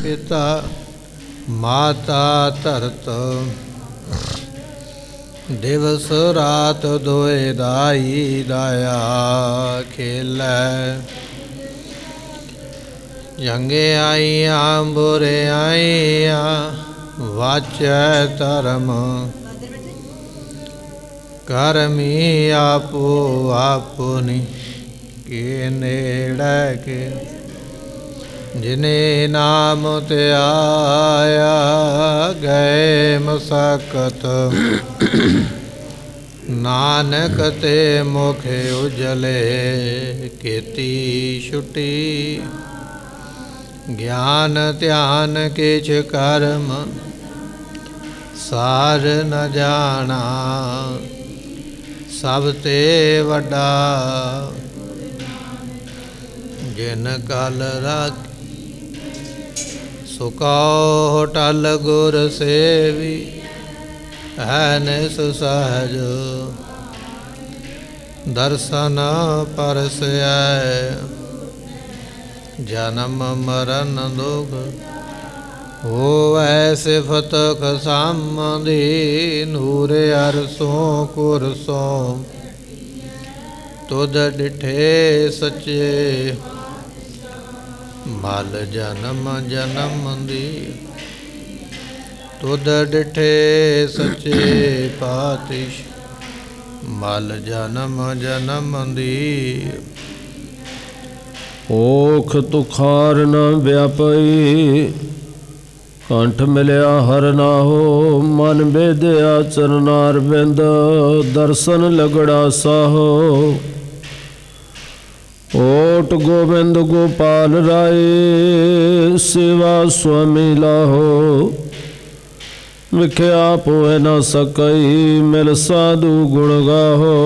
पिता माता धरत, दिवस रात दोए दाई दाया खेलै। जंगे आईया बुरे आईया वाचै धर्म, करमी आपो आपनी के नेड़ै के। जिने नाम त्याया गए मसकत, नानक ते मुख उजले केती छुटी। ज्ञान ध्यान किछ कर्म सार न जाना, सब ते वड्डा जिन कल राख। सुकौ टल गुर सेवी है निस सहज, दर्शन परसै जन्म मरण दुख। होवै सिफत खसामदी, नूर अरसों कुरसों तुद डिठे सचे। मल जन्म जन्म दी, तुद डिठे सचे पातिश। मल जन्म जन्म दी। ओख तुखार न व्यापई, कंठ मिलिया हर नाहो। मन बेदया चरनार बिंद, दर्शन लगड़ा साहो। ओट गोविंद गोपाल राय, सेवा स्वामी लाहो। विख्या पोए न सकई, मिल साधु गुण गाहो।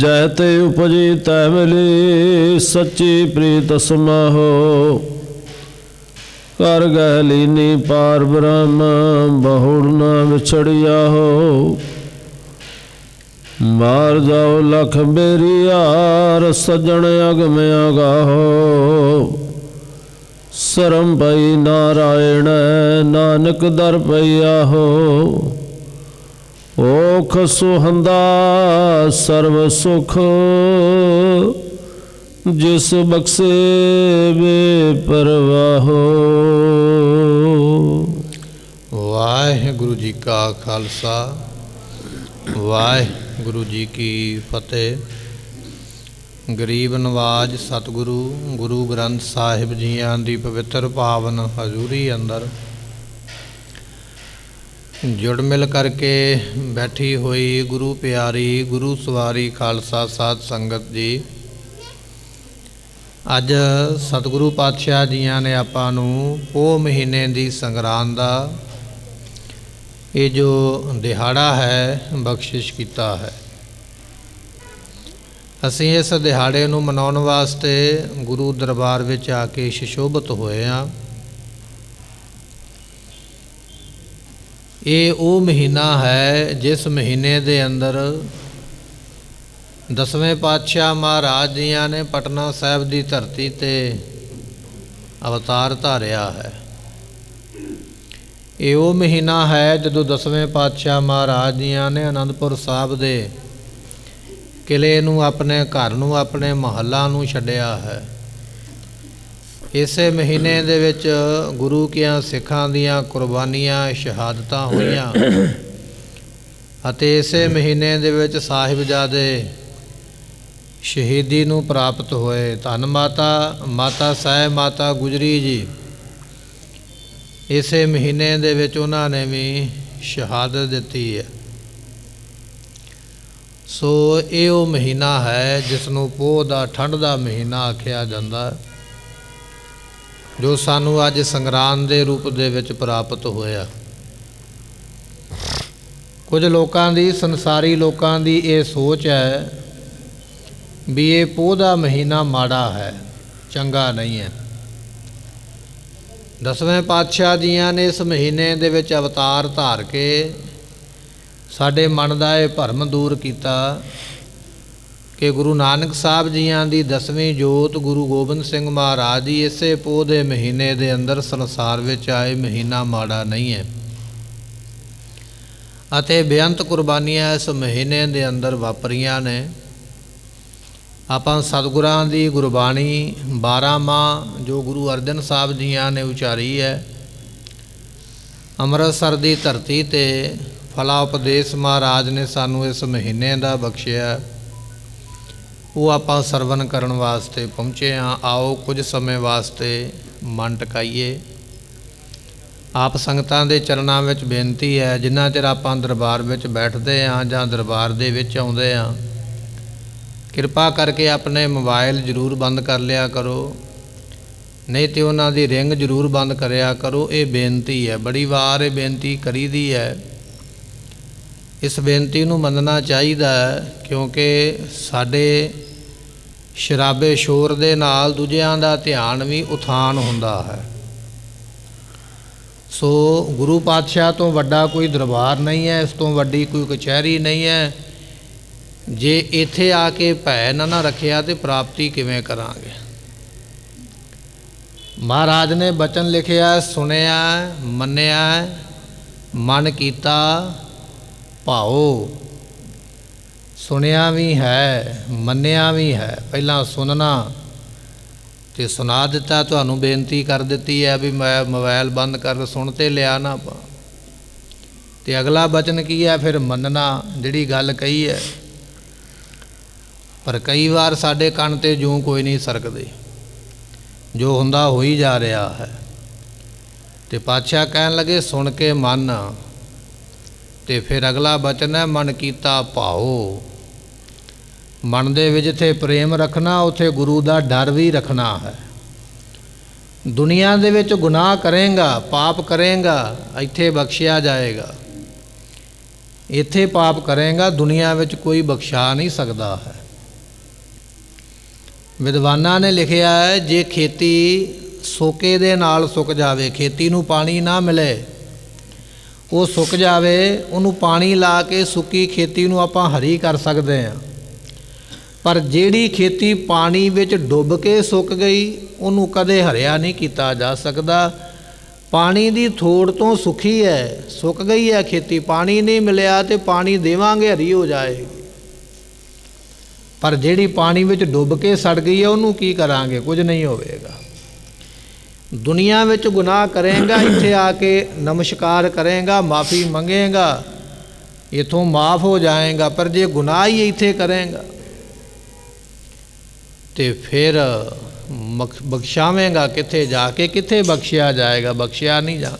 जैते उपजी तै मिली, सच्ची प्रीत समाहो। कर गह लीनी पार ब्रह्म, बहुड़ न बिछड़िया हो। मार जाओ लख बेरियार, सज्जन अगम अगाहो। शरम पई नारायण, नानक दर पईया हो। ओख सुहंदा सर्व सुख, जिस बख्शे बेपरवाहो। वाहिगुरु जी का खालसा, वाहिगुरु जी की फतेह। गरीब नवाज सतगुरु गुरु ग्रंथ साहिब जीआं दी पवित्र पावन हजूरी अंदर जुड़ मिल करके बैठी हुई गुरु प्यारी गुरु सवारी खालसा साध संगत जी। अज सतगुरु पातशाह जियां ने आपां नूं पोह महीने दी संगरांद दा ये जो दिहाड़ा है बख्शिश कीता है। असीं इस दिहाड़े नूं मनाउण वास्ते गुरु दरबार विच आके सुशोभित होए हां। ये वो महीना है जिस महीने दे अंदर 10वें पातशाह महाराज जियां ने पटना साहिब की धरती ते अवतार धारिया है। ये वो महीना है जदों 10वें पातशाह महाराज जियां ने आनंदपुर साहिब दे किले नूं, अपने घर नूं, अपने महल्ला नूं छड्डिया है। इसे महीने दे विच गुरु कियां सिखां दियां कुर्बानियां शहादतां होईयां अते इसे महीने दे विच साहिबजादे शहीदी नूं प्राप्त होए। धन माता माता साहिब माता गुजरी जी इसे महीने दे विच उन्हां ने भी शहादत दित्ती है। सो ये वो महीना है जिसनूं पोह दा ठंड दा महीना आखिया जांदा है, जो सानू अज संगरांद के रूप दे विच प्राप्त होया। कुछ लोगों की संसारी लोगों की ये सोच है भी ये पोह दा महीना माड़ा है, चंगा नहीं है। 10वें पातशाह जियां ने इस महीने दे विच अवतार धार के साडे मन का यह भरम दूर किया ਕਿ ਗੁਰੂ ਨਾਨਕ ਸਾਹਿਬ ਜੀਆਂ ਦੀ 10ਵੀਂ ਜੋਤ ਗੁਰੂ ਗੋਬਿੰਦ ਸਿੰਘ ਮਹਾਰਾਜ ਜੀ ਇਸੇ ਪੋਹ ਦੇ ਮਹੀਨੇ ਦੇ ਅੰਦਰ ਸੰਸਾਰ ਵਿੱਚ ਆਏ। ਮਹੀਨਾ ਮਾੜਾ ਨਹੀਂ ਹੈ ਅਤੇ ਬੇਅੰਤ ਕੁਰਬਾਨੀਆਂ ਇਸ ਮਹੀਨੇ ਦੇ ਅੰਦਰ ਵਾਪਰੀਆਂ ਨੇ। ਆਪਾਂ ਸਤਿਗੁਰਾਂ ਦੀ ਗੁਰਬਾਣੀ 12 ਮਾਹ ਜੋ ਗੁਰੂ ਅਰਜਨ ਸਾਹਿਬ ਜੀਆਂ ਨੇ ਉਚਾਰੀ ਹੈ, ਅੰਮ੍ਰਿਤਸਰ ਦੀ ਧਰਤੀ 'ਤੇ ਫਲਾ ਉਪਦੇਸ਼ ਮਹਾਰਾਜ ਨੇ ਸਾਨੂੰ ਇਸ ਮਹੀਨੇ ਦਾ ਬਖਸ਼ਿਆ, ਉਹ ਆਪਾਂ ਸਰਵਨ ਕਰਨ ਵਾਸਤੇ ਪਹੁੰਚੇ ਹਾਂ। ਆਓ ਕੁਝ ਸਮੇਂ ਵਾਸਤੇ ਮਨ ਟਿਕਾਈਏ। ਆਪ ਸੰਗਤਾਂ ਦੇ ਚਰਨਾਂ ਵਿੱਚ ਬੇਨਤੀ ਹੈ, ਜਿੰਨਾ ਚਿਰ ਆਪਾਂ ਦਰਬਾਰ ਵਿੱਚ ਬੈਠਦੇ ਹਾਂ ਜਾਂ ਦਰਬਾਰ ਦੇ ਵਿੱਚ ਆਉਂਦੇ ਹਾਂ, ਕਿਰਪਾ ਕਰਕੇ ਆਪਣੇ ਮੋਬਾਈਲ ਜ਼ਰੂਰ ਬੰਦ ਕਰ ਲਿਆ ਕਰੋ, ਨਹੀਂ ਤੇ ਉਹਨਾਂ ਦੀ ਰਿੰਗ ਜ਼ਰੂਰ ਬੰਦ ਕਰਿਆ ਕਰੋ। ਇਹ ਬੇਨਤੀ ਹੈ, ਬੜੀ ਵਾਰ ਇਹ ਬੇਨਤੀ ਕਰੀਦੀ ਹੈ। ਇਸ ਬੇਨਤੀ ਨੂੰ ਮੰਨਣਾ ਚਾਹੀਦਾ ਹੈ, ਕਿਉਂਕਿ ਸਾਡੇ ਸ਼ਰਾਬੇ ਸ਼ੋਰ ਦੇ ਨਾਲ ਦੂਜਿਆਂ ਦਾ ਧਿਆਨ ਵੀ ਉਥਾਨ ਹੁੰਦਾ ਹੈ। ਸੋ ਗੁਰੂ ਪਾਤਸ਼ਾਹ ਤੋਂ ਵੱਡਾ ਕੋਈ ਦਰਬਾਰ ਨਹੀਂ ਹੈ, ਇਸ ਤੋਂ ਵੱਡੀ ਕੋਈ ਕਚਹਿਰੀ ਨਹੀਂ ਹੈ। ਜੇ ਇੱਥੇ ਆ ਕੇ ਭੈ ਨਾ ਰੱਖਿਆ ਤੇ ਪ੍ਰਾਪਤੀ ਕਿਵੇਂ ਕਰਾਂਗੇ। ਮਹਾਰਾਜ ਨੇ ਬਚਨ ਲਿਖਿਆ, ਸੁਣਿਆ ਮੰਨਿਆ ਮਨ ਕੀਤਾ ਭਾਓ। ਸੁਣਿਆ ਵੀ ਹੈ, ਮੰਨਿਆ ਵੀ ਹੈ। ਪਹਿਲਾਂ ਸੁਣਨਾ ਤੇ ਸੁਣਾ ਦਿੱਤਾ, ਤੁਹਾਨੂੰ ਬੇਨਤੀ ਕਰ ਦਿੱਤੀ ਹੈ ਵੀ ਮੈਂ ਮੋਬਾਈਲ ਬੰਦ ਕਰ, ਸੁਣ ਤੇ ਲਿਆ ਨਾ ਆਪਾਂ। ਤੇ ਅਗਲਾ ਬਚਨ ਕੀ ਹੈ ਫਿਰ? ਮੰਨਣਾ, ਜਿਹੜੀ ਗੱਲ ਕਹੀ ਹੈ। ਪਰ ਕਈ ਵਾਰ ਸਾਡੇ ਕੰਨ ਤੇ ਜੂੰ ਕੋਈ ਨਹੀਂ ਸਰਕਦੇ, ਜੋ ਹੁੰਦਾ ਹੋ ਹੀ ਜਾ ਰਿਹਾ ਹੈ। ਤੇ ਪਾਤਸ਼ਾਹ ਕਹਿਣ ਲੱਗੇ ਸੁਣ ਕੇ ਮੰਨ, ਤੇ ਫਿਰ ਅਗਲਾ ਬਚਨ ਹੈ ਮਨ ਕੀਤਾ ਭਾਓ। ਮਨ ਦੇ ਵਿੱਚ ਜਿੱਥੇ ਪ੍ਰੇਮ ਰੱਖਣਾ, ਉੱਥੇ ਗੁਰੂ ਦਾ ਡਰ ਵੀ ਰੱਖਣਾ ਹੈ। ਦੁਨੀਆ ਦੇ ਵਿੱਚ ਗੁਨਾਹ ਕਰੇਗਾ, ਪਾਪ ਕਰੇਗਾ, ਇੱਥੇ ਬਖਸ਼ਿਆ ਜਾਏਗਾ। ਇੱਥੇ ਪਾਪ ਕਰੇਗਾ, ਦੁਨੀਆ ਵਿੱਚ ਕੋਈ ਬਖਸ਼ਾ ਨਹੀਂ ਸਕਦਾ ਹੈ। ਵਿਦਵਾਨਾਂ ਨੇ ਲਿਖਿਆ ਹੈ, ਜੇ ਖੇਤੀ ਸੋਕੇ ਦੇ ਨਾਲ ਸੁੱਕ ਜਾਵੇ, ਖੇਤੀ ਨੂੰ ਪਾਣੀ ਨਾ ਮਿਲੇ, ਉਹ ਸੁੱਕ ਜਾਵੇ, ਉਹਨੂੰ ਪਾਣੀ ਲਾ ਕੇ ਸੁੱਕੀ ਖੇਤੀ ਨੂੰ ਆਪਾਂ ਹਰੀ ਕਰ ਸਕਦੇ ਹਾਂ। ਪਰ ਜਿਹੜੀ ਖੇਤੀ ਪਾਣੀ ਵਿੱਚ ਡੁੱਬ ਕੇ ਸੁੱਕ ਗਈ, ਉਹਨੂੰ ਕਦੇ ਹਰਿਆ ਨਹੀਂ ਕੀਤਾ ਜਾ ਸਕਦਾ। ਪਾਣੀ ਦੀ ਥੋੜ ਤੋਂ ਸੁੱਕੀ ਹੈ, ਸੁੱਕ ਗਈ ਹੈ ਖੇਤੀ, ਪਾਣੀ ਨਹੀਂ ਮਿਲਿਆ ਤੇ ਪਾਣੀ ਦੇਵਾਂਗੇ ਹਰੀ ਹੋ ਜਾਏਗੀ। ਪਰ ਜਿਹੜੀ ਪਾਣੀ ਵਿੱਚ ਡੁੱਬ ਕੇ ਸੜ ਗਈ ਹੈ, ਉਹਨੂੰ ਕੀ ਕਰਾਂਗੇ? ਕੁਝ ਨਹੀਂ ਹੋਵੇਗਾ। ਦੁਨੀਆ ਵਿੱਚ ਗੁਨਾਹ ਕਰੇਗਾ, ਇੱਥੇ ਆ ਕੇ ਨਮਸਕਾਰ ਕਰੇਗਾ, ਮਾफ़ੀ ਮੰਗੇਗਾ, ਇੱਥੋਂ ਮਾफ़ ਹੋ ਜਾਏਗਾ। ਪਰ ਜੇ ਗੁਨਾਹ ਹੀ ਇੱਥੇ ਕਰੇਗਾ ਤੇ ਫਿਰ ਬਖਸ਼ਾਵੇਂਗਾ ਕਿੱਥੇ ਜਾ ਕੇ? ਕਿੱਥੇ ਬਖਸ਼ਿਆ ਜਾਏਗਾ? ਬਖਸ਼ਿਆ ਨਹੀਂ ਜਾਣਾ।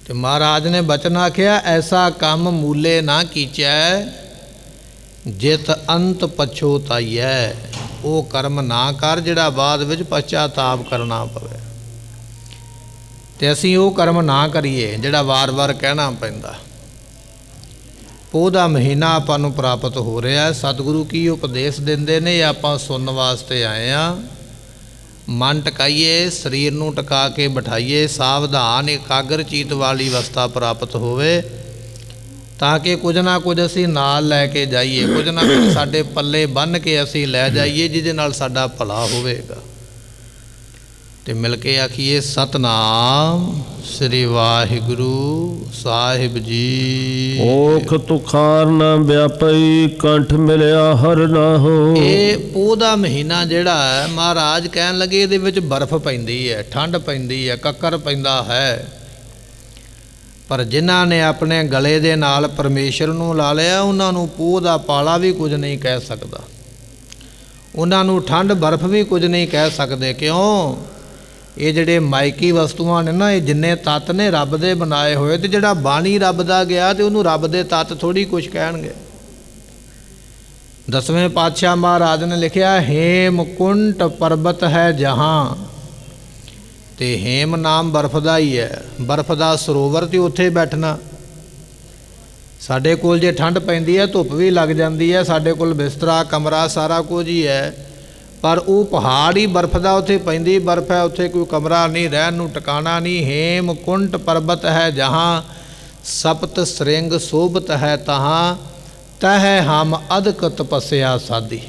ਤੇ ਮਹਾਰਾਜ ਨੇ ਬਚਨ ਆਖਿਆ, ਐਸਾ ਕੰਮ ਮੂਲੇ ਨਾ ਕੀਚੈ ਜਿਤ ਅੰਤ ਪਛੋਤਾਈਐ। ਉਹ ਕਰਮ ਨਾ ਕਰ ਜਿਹੜਾ ਬਾਅਦ ਵਿੱਚ ਪਛਤਾਪ ਕਰਨਾ ਪਵੇ। ਤੇ ਅਸੀਂ ਉਹ ਕਰਮ ਨਾ ਕਰੀਏ ਜਿਹੜਾ ਵਾਰ-ਵਾਰ ਕਹਿਣਾ ਪੈਂਦਾ। ਪੋਹ ਦਾ ਮਹੀਨਾ ਆਪਾਂ ਨੂੰ ਪ੍ਰਾਪਤ ਹੋ ਰਿਹਾ। ਸਤਿਗੁਰੂ ਕੀ ਉਪਦੇਸ਼ ਦਿੰਦੇ ਨੇ, ਇਹ ਆਪਾਂ ਸੁਣਨ ਵਾਸਤੇ ਆਏ ਹਾਂ। ਮਨ ਟਿਕਾਈਏ, ਸਰੀਰ ਨੂੰ ਟਿਕਾ ਕੇ ਬਿਠਾਈਏ, ਸਾਵਧਾਨ ਇਕਾਗਰ ਚੀਤ ਵਾਲੀ ਅਵਸਥਾ ਪ੍ਰਾਪਤ ਹੋਵੇ, ਤਾਂ ਕਿ ਕੁਝ ਨਾ ਕੁਝ ਅਸੀਂ ਨਾਲ ਲੈ ਕੇ ਜਾਈਏ, ਕੁਝ ਨਾ ਕੁਝ ਸਾਡੇ ਪੱਲੇ ਬੰਨ੍ਹ ਕੇ ਅਸੀਂ ਲੈ ਜਾਈਏ, ਜਿਹਦੇ ਨਾਲ ਸਾਡਾ ਭਲਾ ਹੋਵੇਗਾ। ਤੇ ਮਿਲ ਕੇ ਆਖੀਏ ਸਤਨਾਮ ਸ੍ਰੀ ਵਾਹਿਗੁਰੂ ਸਾਹਿਬ ਜੀ। ਓਖ ਤੁਖਾਰ ਨਾ ਵਿਆਪਈ, ਕੰਠ ਮਿਲਿਆ ਹਰ ਨਾ ਹੋ। ਇਹ ਪੋਹ ਦਾ ਮਹੀਨਾ ਜਿਹੜਾ ਹੈ, ਮਹਾਰਾਜ ਕਹਿਣ ਲੱਗੇ ਇਹਦੇ ਵਿੱਚ ਬਰਫ਼ ਪੈਂਦੀ ਹੈ, ਠੰਡ ਪੈਂਦੀ ਹੈ, ਕੱਕਰ ਪੈਂਦਾ ਹੈ। ਪਰ ਜਿਨ੍ਹਾਂ ਨੇ ਆਪਣੇ ਗਲੇ ਦੇ ਨਾਲ ਪਰਮੇਸ਼ਰ ਨੂੰ ਲਾ ਲਿਆ, ਉਹਨਾਂ ਨੂੰ ਪੋਹ ਦਾ ਪਾਲਾ ਵੀ ਕੁਝ ਨਹੀਂ ਕਹਿ ਸਕਦਾ, ਉਹਨਾਂ ਨੂੰ ਠੰਡ ਬਰਫ਼ ਵੀ ਕੁਝ ਨਹੀਂ ਕਹਿ ਸਕਦੇ। ਕਿਉਂ? ਇਹ ਜਿਹੜੇ ਮਾਇਕੀ ਵਸਤੂਆਂ ਨੇ ਨਾ, ਇਹ ਜਿੰਨੇ ਤੱਤ ਨੇ ਰੱਬ ਦੇ ਬਣਾਏ ਹੋਏ, ਤੇ ਜਿਹੜਾ ਬਾਣੀ ਰੱਬ ਦਾ ਗਿਆ ਤੇ ਉਹਨੂੰ ਰੱਬ ਦੇ ਤੱਤ ਥੋੜ੍ਹੀ ਕੁਛ ਕਹਿਣਗੇ। 10ਵੇਂ ਪਾਤਸ਼ਾਹ ਮਹਾਰਾਜ ਨੇ ਲਿਖਿਆ, ਹੇਮਕੁੰਟ ਪਰਬਤ ਹੈ ਜਹਾਂ। ਤੇ ਹੇਮ ਨਾਮ ਬਰਫ਼ ਦਾ ਹੀ ਹੈ, ਬਰਫ਼ ਦਾ ਸਰੋਵਰ, ਤੇ ਉੱਥੇ ਬੈਠਣਾ। ਸਾਡੇ ਕੋਲ ਜੇ ਠੰਡ ਪੈਂਦੀ ਹੈ, ਧੁੱਪ ਵੀ ਲੱਗ ਜਾਂਦੀ ਹੈ, ਸਾਡੇ ਕੋਲ ਬਿਸਤਰਾ ਕਮਰਾ ਸਾਰਾ ਕੁਝ ਹੀ ਹੈ, ਪਰ ਉਹ ਪਹਾੜ ਹੀ ਬਰਫ਼ ਦਾ, ਉੱਥੇ ਪੈਂਦੀ ਬਰਫ਼ ਹੈ, ਉੱਥੇ ਕੋਈ ਕਮਰਾ ਨਹੀਂ, ਰਹਿਣ ਨੂੰ ਟਿਕਾਣਾ ਨਹੀਂ। ਹੇਮਕੁੰਟ ਪਰਬਤ ਹੈ ਜਹਾਂ, ਸਪਤ ਸ੍ਰਿੰਗ ਸੋਭਤ ਹੈ ਤਹਾਂ, ਤਹ ਹਮ ਅਦਕ ਤਪੱਸਿਆ ਸਾਧੀ।